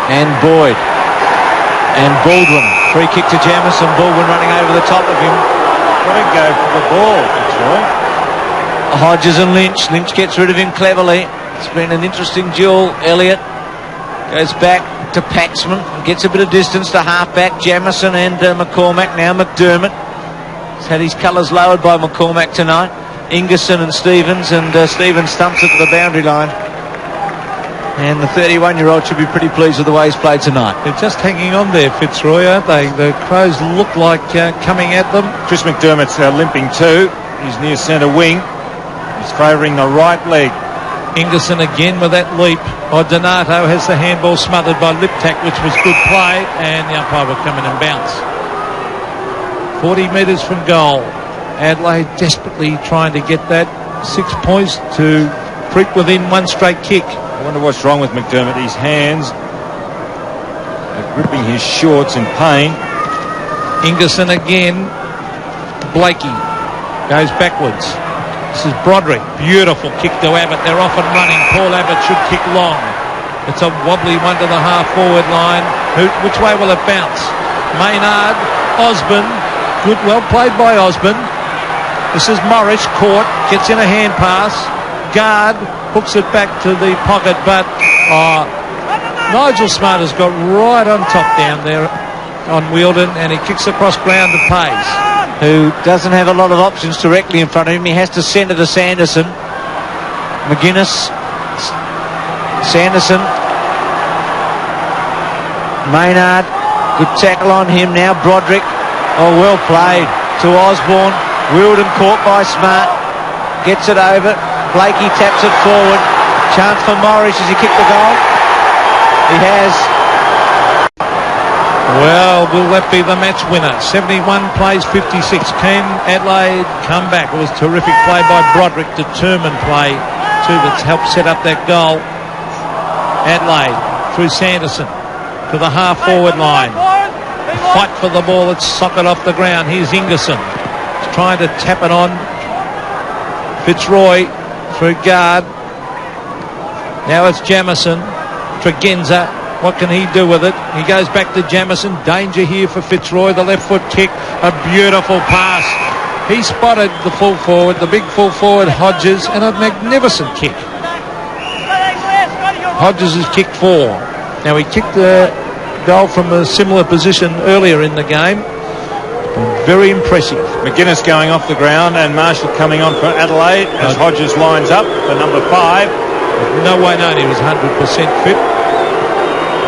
And Boyd and Baldwin. Free kick to Jamison. Baldwin running over the top of him. Got to go for the ball, Fitzroy. Hodges and Lynch. Lynch gets rid of him cleverly. It's been an interesting duel. Elliott goes back to Paxman. Gets a bit of distance to half-back. Jamison and McCormack. Now McDermott. He's had his colours lowered by McCormack tonight. Ingerson and Stevens. And Stevens stumps it to the boundary line. And the 31-year-old should be pretty pleased with the way he's played tonight. They're just hanging on there, Fitzroy, aren't they? The Crows look like coming at them. Chris McDermott's limping too. He's near centre wing. He's favouring the right leg. Ingerson again with that leap. Donato has the handball smothered by Liptak, which was good play, and the umpire will come in and bounce. 40 metres from goal. Adelaide desperately trying to get that 6 points to creep within one straight kick. I wonder what's wrong with McDermott. His hands are gripping his shorts in pain. Ingerson again. Blakey goes backwards. This is Broderick. Beautiful kick to Abbott. They're off and running. Paul Abbott should kick long. It's a wobbly one to the half-forward line. Which way will it bounce? Maynard. Osborne. Good, well played by Osborne. This is Morris. Caught. Gets in a hand pass. Guard hooks it back to the pocket, but Nigel Smart has got right on top down there on Wielden, and he kicks across ground to Pace, who doesn't have a lot of options directly in front of him. He has to send it to Sanderson. McGuinness. Sanderson. Maynard. Good tackle on him now. Broderick Oh, well played to Osborne. Wilden caught by Smart. Gets it over. Blakey taps it forward. Chance for Morris. Has he kicked the goal? He has. Well, will that be the match winner? 71 plays 56. Can Adelaide come back? It was terrific play by Broderick. Determined play too that's helped set up that goal. Adelaide through Sanderson to the half-forward line. Fight for the ball. It's socket off the ground. Here's Ingerson. He's trying to tap it on. Fitzroy through guard. Now it's Jamison. Tregenza. What can he do with it? He goes back to Jamison. Danger here for Fitzroy. The left foot kick. A beautiful pass. He spotted the full forward, the big full forward Hodges, and a magnificent kick. Hodges has kicked 4. Now he kicked the goal from a similar position earlier in the game. Very impressive. McGuinness going off the ground and Marshall coming on for Adelaide as Hodges lines up for number 5. No way known he was 100% fit.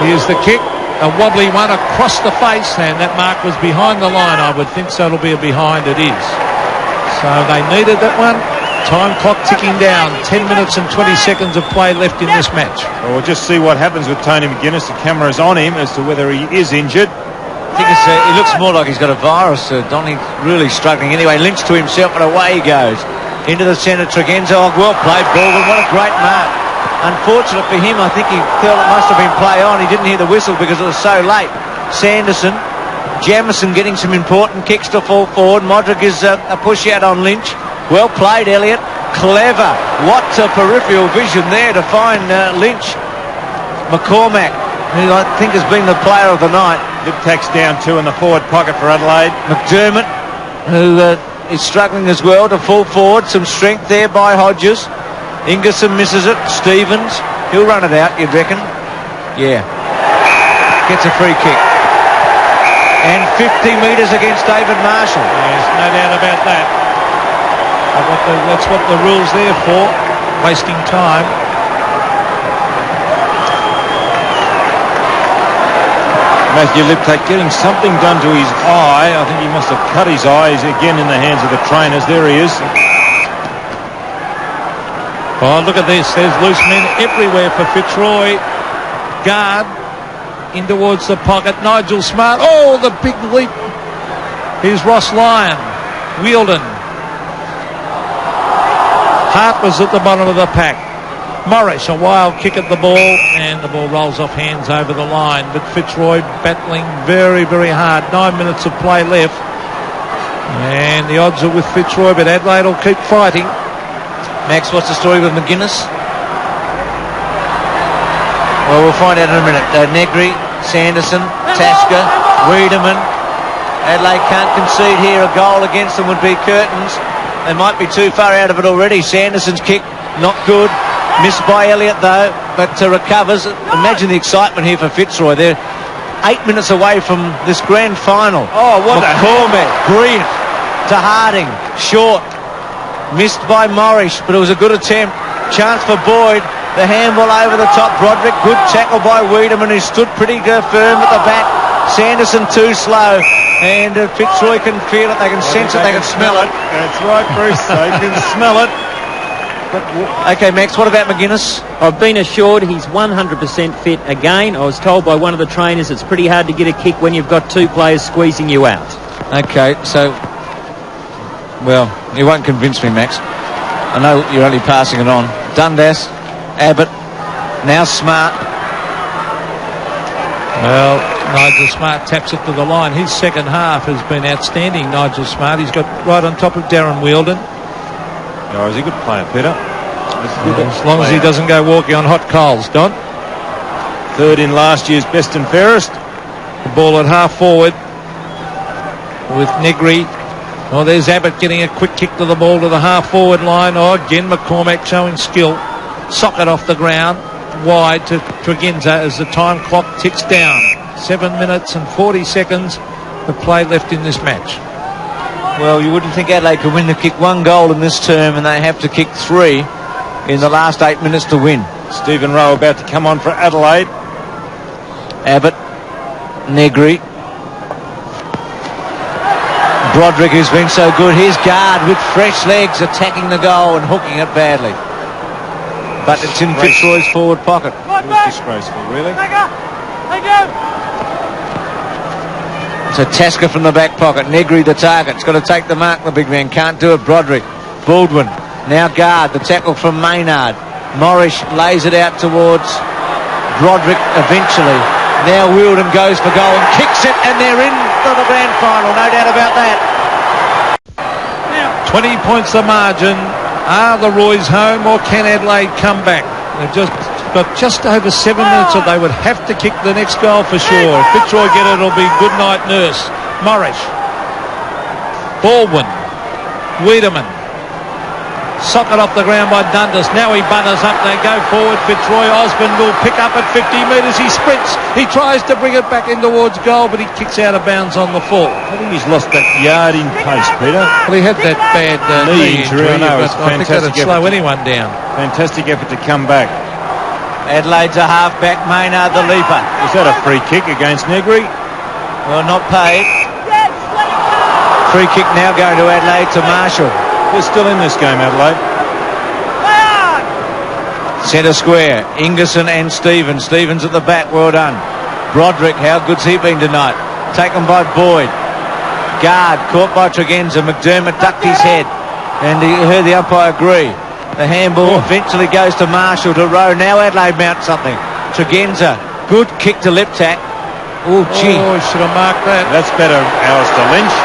Here's the kick. A wobbly one across the face, and that mark was behind the line. I would think so. It'll be a behind. It is. So they needed that one. Time clock ticking down. 10 minutes and 20 seconds of play left in this match. Well, we'll just see what happens with Tony McGuinness. The camera's on him as to whether he is injured. I think he looks more like he's got a virus. Donny's really struggling. Anyway, Lynch to himself and away he goes. Into the centre, Tregenza. Oh, well played, Baldwin. What a great mark. Unfortunate for him, I think he felt it must have been play on. He didn't hear the whistle because it was so late. Sanderson. Jamison getting some important kicks to fall forward. Modric is a push out on Lynch. Well played, Elliott. Clever. What a peripheral vision there to find Lynch. McCormack, who I think has been the player of the night. Liptak's down 2 in the forward pocket for Adelaide. McDermott, who is struggling as well to fall forward. Some strength there by Hodges. Ingerson misses it. Stevens, he'll run it out, you'd reckon. Yeah. Gets a free kick. And 50 metres against David Marshall. There's no doubt about that. That's what the rule's there for. Wasting time. Matthew Liptak getting something done to his eye. I think he must have cut his eyes again in the hands of the trainers. There he is. Oh, look at this. There's loose men everywhere for Fitzroy. Guard in towards the pocket. Nigel Smart. Oh, the big leap. Here's Ross Lyon. Wielden. Hart was at the bottom of the pack. Morris, a wild kick at the ball, and the ball rolls off hands over the line. But Fitzroy battling very, very hard. 9 minutes of play left. And the odds are with Fitzroy, but Adelaide will keep fighting. Max, what's the story with McGuinness? Well, we'll find out in a minute. Negri, Sanderson, Tasker, Wiedemann. Adelaide can't concede here. A goal against them would be curtains. They might be too far out of it already. Sanderson's kick, not good. Missed by Elliott, though, but recovers. Imagine the excitement here for Fitzroy. They're 8 minutes away from this grand final. Oh, what McCormack, brilliant. To Harding, short. Missed by Morris, but it was a good attempt. Chance for Boyd. The handball over the top. Broderick, good tackle by Wiedemann, who stood pretty firm at the back. Sanderson too slow. And Fitzroy can feel it. They can sense it. They can smell it. That's right, Bruce. They can smell it. Okay, Max, what about McGuinness? I've been assured he's 100% fit again. I was told by one of the trainers it's pretty hard to get a kick when you've got 2 players squeezing you out. Okay, so... Well, you won't convince me, Max. I know you're only passing it on. Dundas, Abbott, now Smart. Well, Nigel Smart taps it to the line. His second half has been outstanding, Nigel Smart. He's got right on top of Darren Wielden. Oh, he's a good player, Peter. As long as he doesn't go walking on hot coals, Don. 3rd in last year's best and fairest. The ball at half forward with Negri. Oh, there's Abbott getting a quick kick to the ball to the half-forward line. Oh, again, McCormack showing skill. Socket off the ground, wide to Tregenza as the time clock ticks down. 7 minutes and 40 seconds of play left in this match. Well, you wouldn't think Adelaide could win. They kick 1 goal in this term, and they have to kick 3 in the last 8 minutes to win. Stephen Rowe about to come on for Adelaide. Abbott, Negri. Broderick, who's been so good. His guard with fresh legs attacking the goal and hooking it badly. But it's in Fitzroy's forward pocket. It was disgraceful, really. So Tasker from the back pocket. Negri the target. It's got to take the mark, the big man. Can't do it. Broderick. Baldwin. Now guard. The tackle from Maynard. Morris lays it out towards Broderick eventually. Now Wielden goes for goal and kicks it, and they're in for the grand final. No doubt about that. 20 points the margin. Are the Roys home, or can Adelaide come back? They've just got just over 7 minutes, so they would have to kick the next goal for sure. If Fitzroy get it, it'll be good night nurse. Morris. Baldwin. Wiedemann. Socket off the ground by Dundas. Now he butters up. They go forward. Fitzroy. Osborne will pick up at 50 metres. He sprints. He tries to bring it back in towards goal, but he kicks out of bounds on the full. I think he's lost that yard in pace, Peter. Well, he had that bad knee injury. I know, But I think that'd slow anyone down. Fantastic effort to come back. Adelaide's a half-back. Maynard the leaper. Is that a free kick against Negri? Well, not paid. Free kick now going to Adelaide to Marshall. They're still in this game, Adelaide. Centre square, Ingerson and Stevens. Stevens at the back, well done. Broderick, how good's he been tonight? Taken by Boyd. Guard, caught by Tregenza. McDermott ducked his head, and he heard the umpire agree. The handball eventually goes to Marshall, to Rowe. Now Adelaide mount something. Tregenza, good kick to Liptak. Oh, gee. Oh, should have marked that. That's better, Alistair Lynch.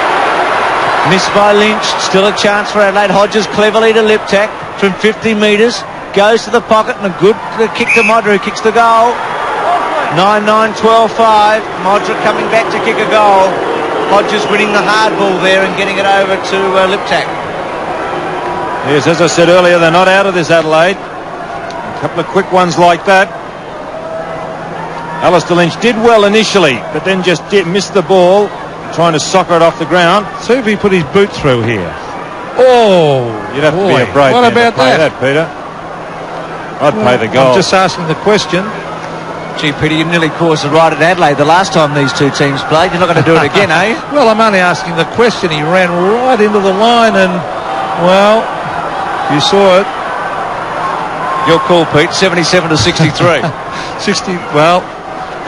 Missed by Lynch. Still a chance for Adelaide. Hodges cleverly to Liptak from 50 metres. Goes to the pocket, and a good kick to Modra, who kicks the goal. 9-9, 12-5. Modra coming back to kick a goal. Hodges winning the hard ball there and getting it over to Liptak. Yes, as I said earlier, they're not out of this, Adelaide. A couple of quick ones like that. Alistair Lynch did well initially, but then just missed the ball, trying to soccer it off the ground. See if he put his boot through here. Oh, you'd have to be a brave what man about to play that, Peter. I'd pay the goal. I'm just asking the question. Gee, Peter, you nearly caused a ride at Adelaide the last time these two teams played. You're not going to do it again, are you? Well, I'm only asking the question. He ran right into the line, and, well, you saw it. Your call, Pete. 77 to 63. 60. Well,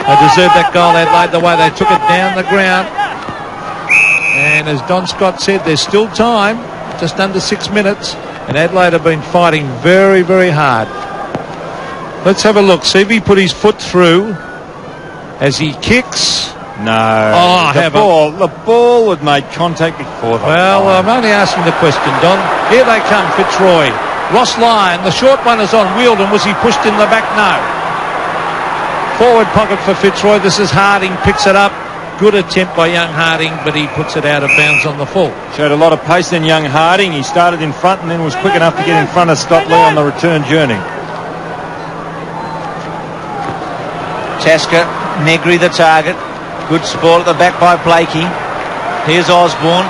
they deserved that goal, Adelaide, the way they took it down the ground. And as Don Scott said, there's still time, just under 6 minutes, and Adelaide have been fighting very, very hard. Let's have a look. See if he put his foot through as he kicks. No. Oh, the ball had made contact before the Well, line. I'm only asking the question, Don. Here they come, Fitzroy. Ross Lyon, the short one is on Wielden. Was he pushed in the back? No. Forward pocket for Fitzroy. This is Harding, picks it up. Good attempt by young Harding, but he puts it out of bounds on the full. Showed a lot of pace in young Harding. He started in front and then was quick enough to get in front of Scott Lee on the return journey. Tasker, Negri the target. Good sport at the back by Blakey. Here's Osborne.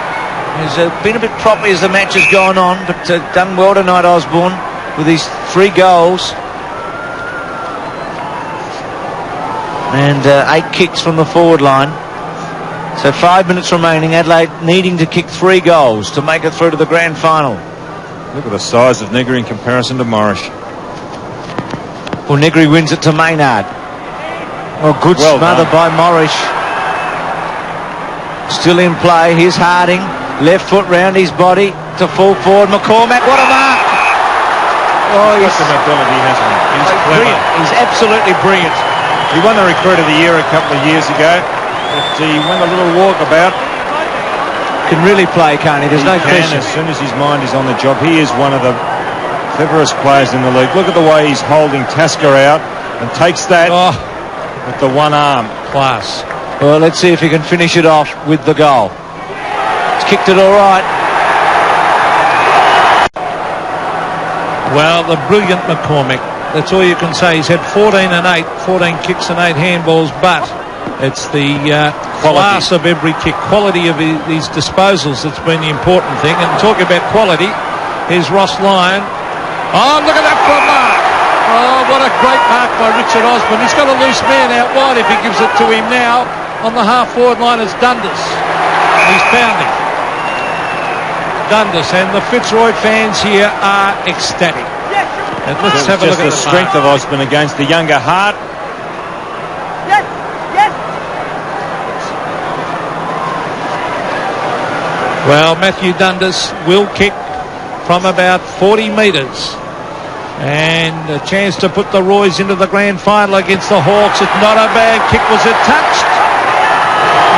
He's been a bit proppy as the match has gone on, but done well tonight, Osborne, with his 3 goals. And 8 kicks from the forward line. So 5 minutes remaining. Adelaide needing to kick 3 goals to make it through to the grand final. Look at the size of Negri in comparison to Morris. Well, Negri wins it to Maynard. Well, good smother by Morris. Still in play. Here's Harding. Left foot round his body to full forward. McCormack, what a mark! Oh, He's got some ability, hasn't he? He's clever. brilliant. He's absolutely brilliant. He won the Recruit of the Year a couple of years ago. But he went a little walkabout. Can really play, can't he? There's no question. As soon as his mind is on the job, he is one of the cleverest players in the league. Look at the way he's holding Tasker out and takes that with the one arm. Class. Well, let's see if he can finish it off with the goal. He's kicked it all right. Well, the brilliant McCormack. That's all you can say. He's had 14 and 8, 14 kicks and 8 handballs, but it's the class of every kick, quality of his disposals that's been the important thing. And talking about quality, here's Ross Lyon. Oh, look at that for a mark. Oh, what a great mark by Richard Osborne. He's got a loose man out wide if he gives it to him now. On the half-forward line is Dundas. He's found him. Dundas, and the Fitzroy fans here are ecstatic. And let's have a look at the strength of Osborne against the younger Hart. Well, Matthew Dundas will kick from about 40 metres. And a chance to put the Roys into the grand final against the Hawks. It's not a bad kick. Was it touched?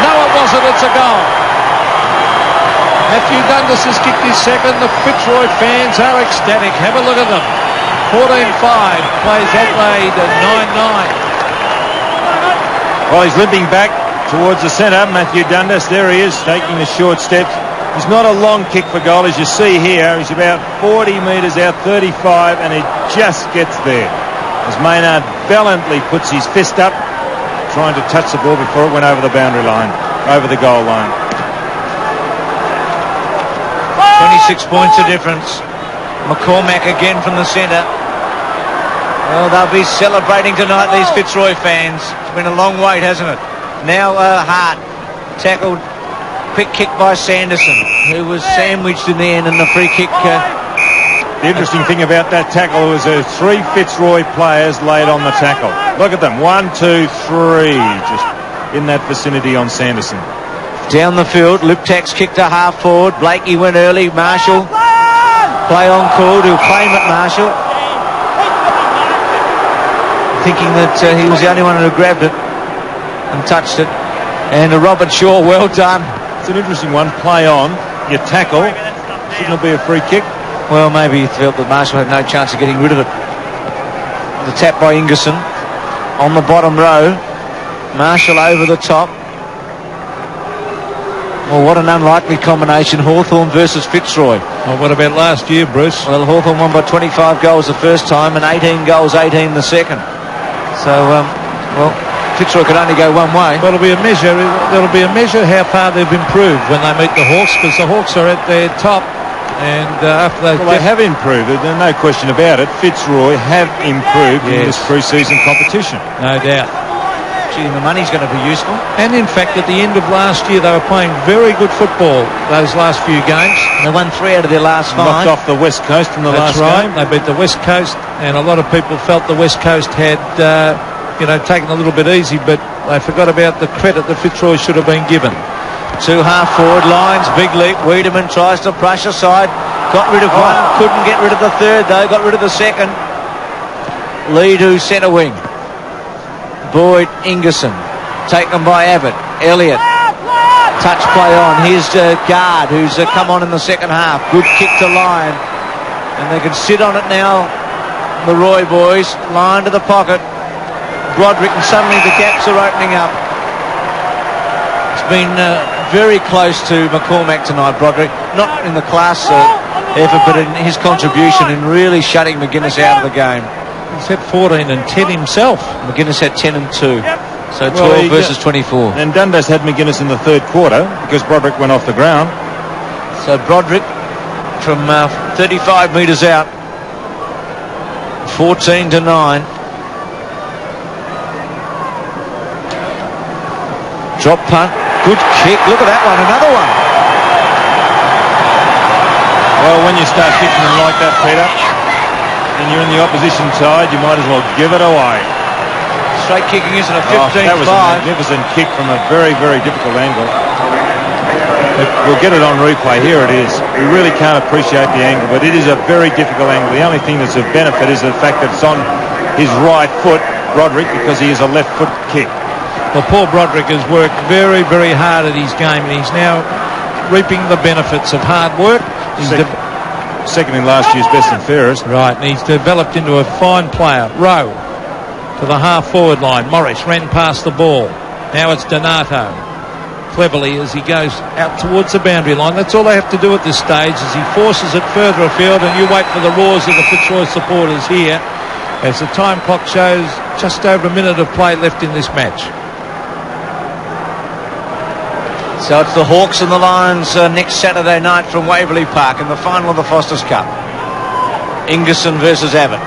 No, it wasn't. It's a goal. Matthew Dundas has kicked his second. The Fitzroy fans are ecstatic. Have a look at them. 14-5 plays Adelaide at 9-9. Well, he's limping back towards the centre. Matthew Dundas, there he is, taking the short steps. It's not a long kick for goal, as you see here. He's about 40 metres out, 35, and it just gets there. As Maynard valiantly puts his fist up, trying to touch the ball before it went over the boundary line, over the goal line. 26 points of difference. McCormack again from the centre. Well, they'll be celebrating tonight, these Fitzroy fans. It's been a long wait, hasn't it? Now Hart tackled. Quick kick by Sanderson, who was sandwiched in the end, and the free kick. The interesting thing about that tackle was there 3 Fitzroy players laid on the tackle. Look at them, 1, 2, 3, just in that vicinity on Sanderson. Down the field, Liptak's kicked to half forward. Blakey went early. Marshall, play on called. He'll claim it, Marshall. Thinking that he was the only one who grabbed it and touched it. And Robert Shaw, well done. It's an interesting one. Play on, you tackle. Shouldn't it be a free kick? Well, maybe he felt that Marshall had no chance of getting rid of it. The tap by Ingerson on the bottom row. Marshall over the top. Well, what an unlikely combination. Hawthorn versus Fitzroy. Well, what about last year, Bruce? Well, Hawthorn won by 25 goals the first time and 18 goals, 18 the second. So, well, Fitzroy could only go one way. Well, it'll be a measure. There'll be a measure how far they've improved when they meet the Hawks, because the Hawks are at their top, and after they have improved. There's no question about it. Fitzroy have improved in this pre-season competition. No doubt. Gee, the money's going to be useful. And in fact, at the end of last year, they were playing very good football those last few games. They won 3 out of their last 5. Knocked off the West Coast in the last game. They beat the West Coast, and a lot of people felt the West Coast had taken a little bit easy, but they forgot about the credit that Fitzroy should have been given. 2 half forward lines, big leap. Wiedemann tries to brush aside, got rid of one, couldn't get rid of the third though, got rid of the second. Lee to centre wing. Boyd, Ingerson, taken by Abbott. Elliott, touch play on. Here's Guard, who's come on in the second half. Good kick to Lyon, and they can sit on it now. The Roy boys, line to the pocket. Broderick, and suddenly the gaps are opening up. It's been very close to McCormack tonight, Broderick. Not in the class effort, but in his contribution in really shutting McGuinness out of the game. He's had 14 and 10 himself. McGuinness had 10 and 2. So 12 versus 24. And Dundas had McGuinness in the third quarter because Broderick went off the ground. So Broderick from 35 metres out. 14-9. Drop punt, good kick. Look at that one, another one. Well, when you start kicking them like that, Peter, and you're in the opposition side, you might as well give it away. Straight kicking isn't a 15-5. That was a magnificent kick from a very, very difficult angle. We'll get it on replay. Here it is. We really can't appreciate the angle, but it is a very difficult angle. The only thing that's of benefit is the fact that it's on his right foot, Broderick, because he is a left foot kick. Well, Paul Broderick has worked very, very hard at his game, and he's now reaping the benefits of hard work. Second in last year's best and fairest. Right, and he's developed into a fine player. Rowe to the half-forward line. Morris ran past the ball. Now it's Donato. Cleverly as he goes out towards the boundary line. That's all they have to do at this stage, is he forces it further afield, and you wait for the roars of the Fitzroy supporters here as the time clock shows just over a minute of play left in this match. So it's the Hawks and the Lions next Saturday night from Waverley Park in the final of the Foster's Cup. Ingerson versus Abbott.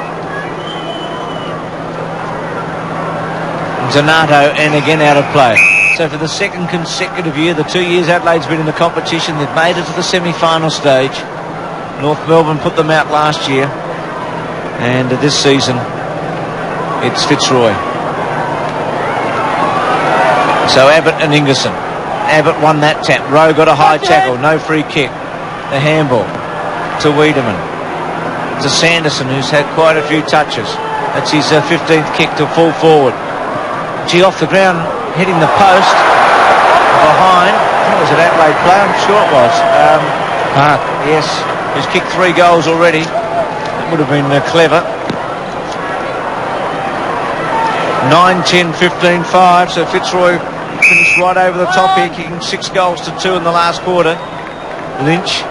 Donato, and again out of play. So for the second consecutive year, the 2 years Adelaide's been in the competition, they've made it to the semi-final stage. North Melbourne put them out last year, and this season it's Fitzroy. So Abbott and Ingerson. Abbott won that tap. Rowe got a high tackle, no free kick. The handball to Wiedemann. To Sanderson, who's had quite a few touches. That's his 15th kick to full forward. Gee, off the ground, hitting the post. Behind. I think it was an Adelaide player, I'm sure it was. Park. Yes, he's kicked 3 goals already. That would have been clever. 9-10, 15-5, so Fitzroy finished right over the top here, kicking 6 goals to 2 in the last quarter. Lynch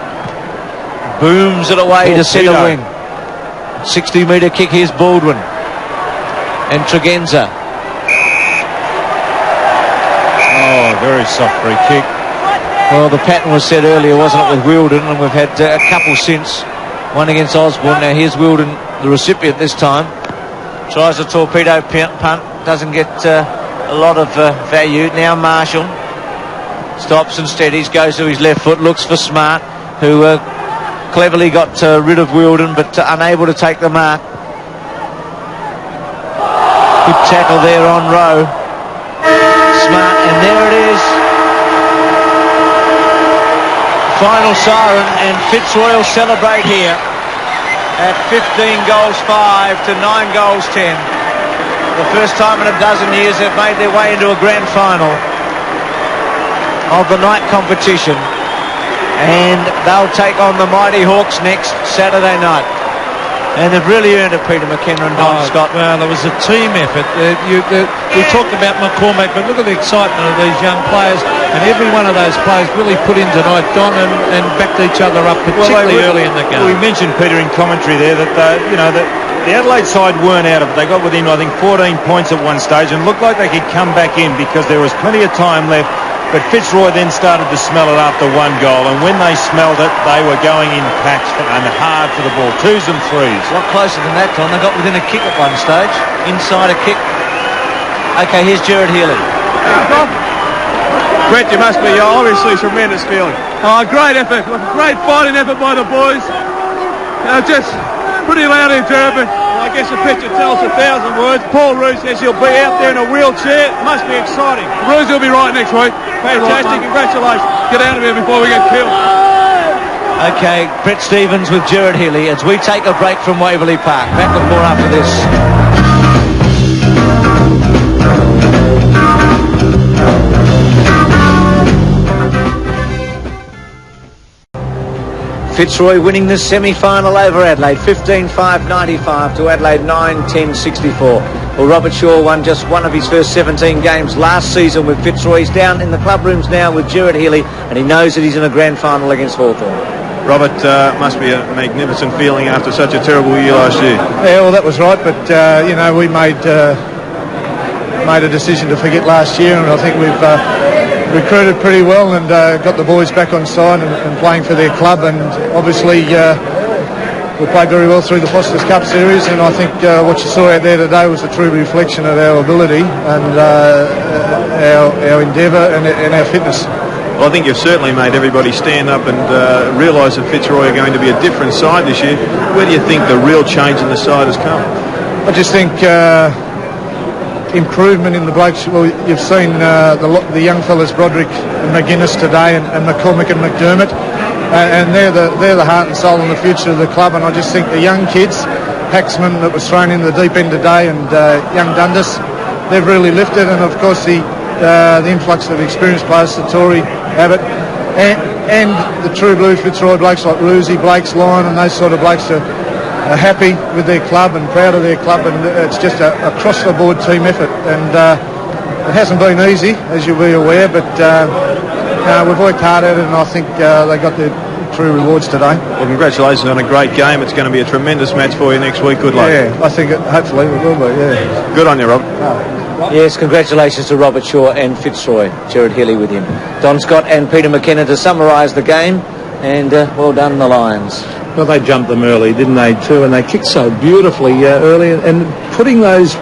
booms it away to centre wing. 60-metre kick, here's Baldwin. And Tregenza. Oh, very soft free kick. Well, the pattern was set earlier, wasn't it, with Wilden, and we've had a couple since. One against Osborne. Now here's Wilden, the recipient this time. Tries a torpedo punt, doesn't get a lot of value. Now Marshall stops and steadies, goes to his left foot, looks for Smart, who cleverly got rid of Wilden, but unable to take the mark. Good tackle there on Rowe. Smart, and there it is. Final siren, and Fitzroy will celebrate here at 15 goals 5 to 9 goals 10. The first time in a dozen years they've made their way into a grand final of the night competition, and they'll take on the Mighty Hawks next Saturday night. And they've really earned it, Peter McKenna and Don Scott. Well, it was a team effort. We talked about McCormack, but look at the excitement of these young players, and every one of those players really put in tonight, Don, and backed each other up, particularly early in the game. We mentioned, Peter, in commentary there that the Adelaide side weren't out of it. They got within, I think, 14 points at one stage and looked like they could come back in because there was plenty of time left. But Fitzroy then started to smell it after 1 goal, and when they smelled it, they were going in packs and hard for the ball, 2s and 3s. A lot closer than that, Don. They got within a kick at one stage. Inside a kick. Okay, here's Gerard Healy. Brett, you must be obviously tremendous feeling. Oh, great effort. Great fighting effort by the boys. Just pretty loud in Gerard. I guess the picture tells 1,000 words. Paul Roos says he'll be out there in a wheelchair. Must be exciting. Roos will be right next week. Fantastic. Congratulations. Get out of here before we get killed. Okay, Brett Stevens with Gerard Healy as we take a break from Waverley Park. Back with more after this. Fitzroy winning the semi-final over Adelaide, 15-5-95 to Adelaide 9-10-64. Well, Robert Shaw won just one of his first 17 games last season with Fitzroy. He's down in the club rooms now with Gerard Healy, and he knows that he's in a grand final against Hawthorn. Robert, must be a magnificent feeling after such a terrible year last year. Yeah, well, that was right, but, we made a decision to forget last year, and I think we've recruited pretty well and got the boys back on side and playing for their club, and obviously we played very well through the Foster's Cup series, and I think what you saw out there today was a true reflection of our ability and our endeavour and our fitness. Well, I think you've certainly made everybody stand up and realise that Fitzroy are going to be a different side this year. Where do you think the real change in the side has come? I just think improvement in the blokes. Well, you've seen the young fellas, Broderick and McGuinness today, and McCormack and McDermott, and they're the heart and soul and the future of the club. And I just think the young kids, Paxman that was thrown in the deep end today, and young Dundas, they've really lifted. And of course the influx of experienced players, Satori, Abbott, and the true blue Fitzroy blokes like Lucy, Blake's Lyon, and those sort of blokes are happy with their club and proud of their club, and it's just a across-the-board team effort, and it hasn't been easy, as you'll be aware, but we've worked hard at it, and I think they got their true rewards today. Well, congratulations on a great game. It's going to be a tremendous match for you next week. Good luck. Yeah, I think hopefully it will be, yeah. Good on you, Rob. Yes, congratulations to Robert Shaw and Fitzroy. Gerard Healy with him. Don Scott and Peter McKenna to summarise the game, and well done the Lions. Well, they jumped them early, didn't they, too? And they kicked so beautifully early. And putting those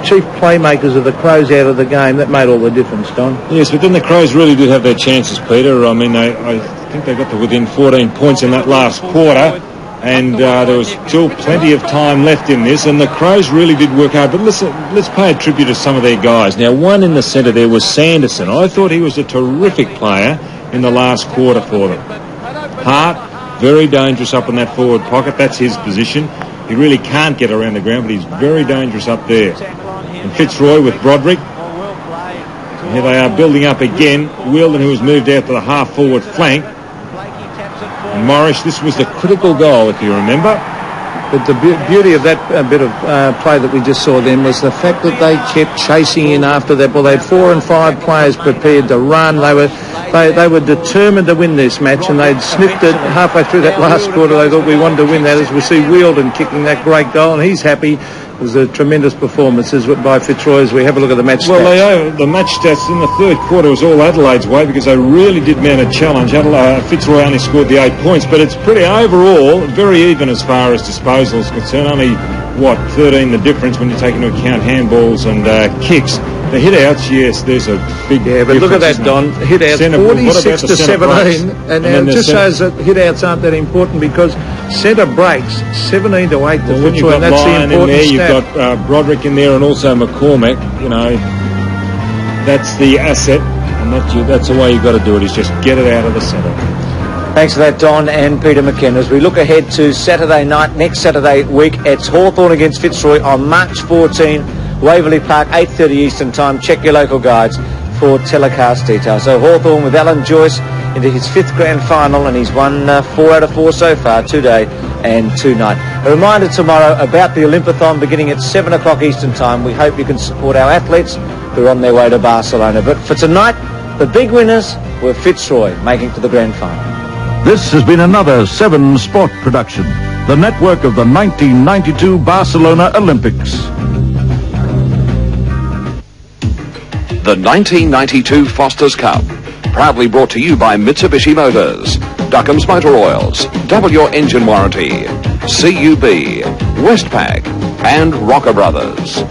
chief playmakers of the Crows out of the game. That made all the difference, Don. Yes, but then the Crows really did have their chances, Peter. I mean, I think they got to within 14 points in that last quarter, and there was still plenty of time left in this, and the Crows really did work hard. But listen, let's pay a tribute to some of their guys. Now, one in the centre there was Sanderson. I thought he was a terrific player in the last quarter for them. Hart, very dangerous up in that forward pocket. That's his position. He really can't get around the ground, but he's very dangerous up there. And Fitzroy with Broderick. Here they are building up again. Wheeldon, who was moved out to the half-forward flank. And Morris, this was the critical goal, if you remember. But the beauty of that bit of play that we just saw then was the fact that they kept chasing in after that ball. They had 4 and 5 players prepared to run. They were determined to win this match, and they'd sniffed it halfway through that last quarter. They thought we wanted to win that, as we see Wheeldon kicking that great goal, and he's happy. It was a tremendous performance by Fitzroy as we have a look at the match stats. Well, the match stats in the third quarter was all Adelaide's way because they really did mount a challenge. Fitzroy only scored the 8 points, but it's pretty overall very even as far as disposal is concerned. Only, 13 the difference when you take into account handballs and kicks. The hit-outs, yes, there's a big difference. But look at that, Don. Hit-outs, 46 to 17. And it just shows that hit-outs aren't that important because centre breaks, 17 to 8 to Fitzroy, and that's the important in there, stat. You've got Broderick in there and also McCormack. You know, that's the asset, and that's the way you've got to do it, is just get it out of the centre. Thanks for that, Don and Peter McKenna. As we look ahead to Saturday night, next Saturday week, it's Hawthorn against Fitzroy on March 14, Waverley Park, 8:30 Eastern Time. Check your local guides for telecast details. So Hawthorn with Alan Joyce into his 5th grand final, and he's won 4 out of 4 so far, today and tonight. A reminder tomorrow about the Olympiathon beginning at 7 o'clock Eastern Time. We hope you can support our athletes who are on their way to Barcelona. But for tonight, the big winners were Fitzroy, making it to the grand final. This has been another 7 Sport production, the network of the 1992 Barcelona Olympics. The 1992 Foster's Cup, proudly brought to you by Mitsubishi Motors, Duckham's Motor Oils, double your engine warranty, CUB, Westpac, and Rocker Brothers.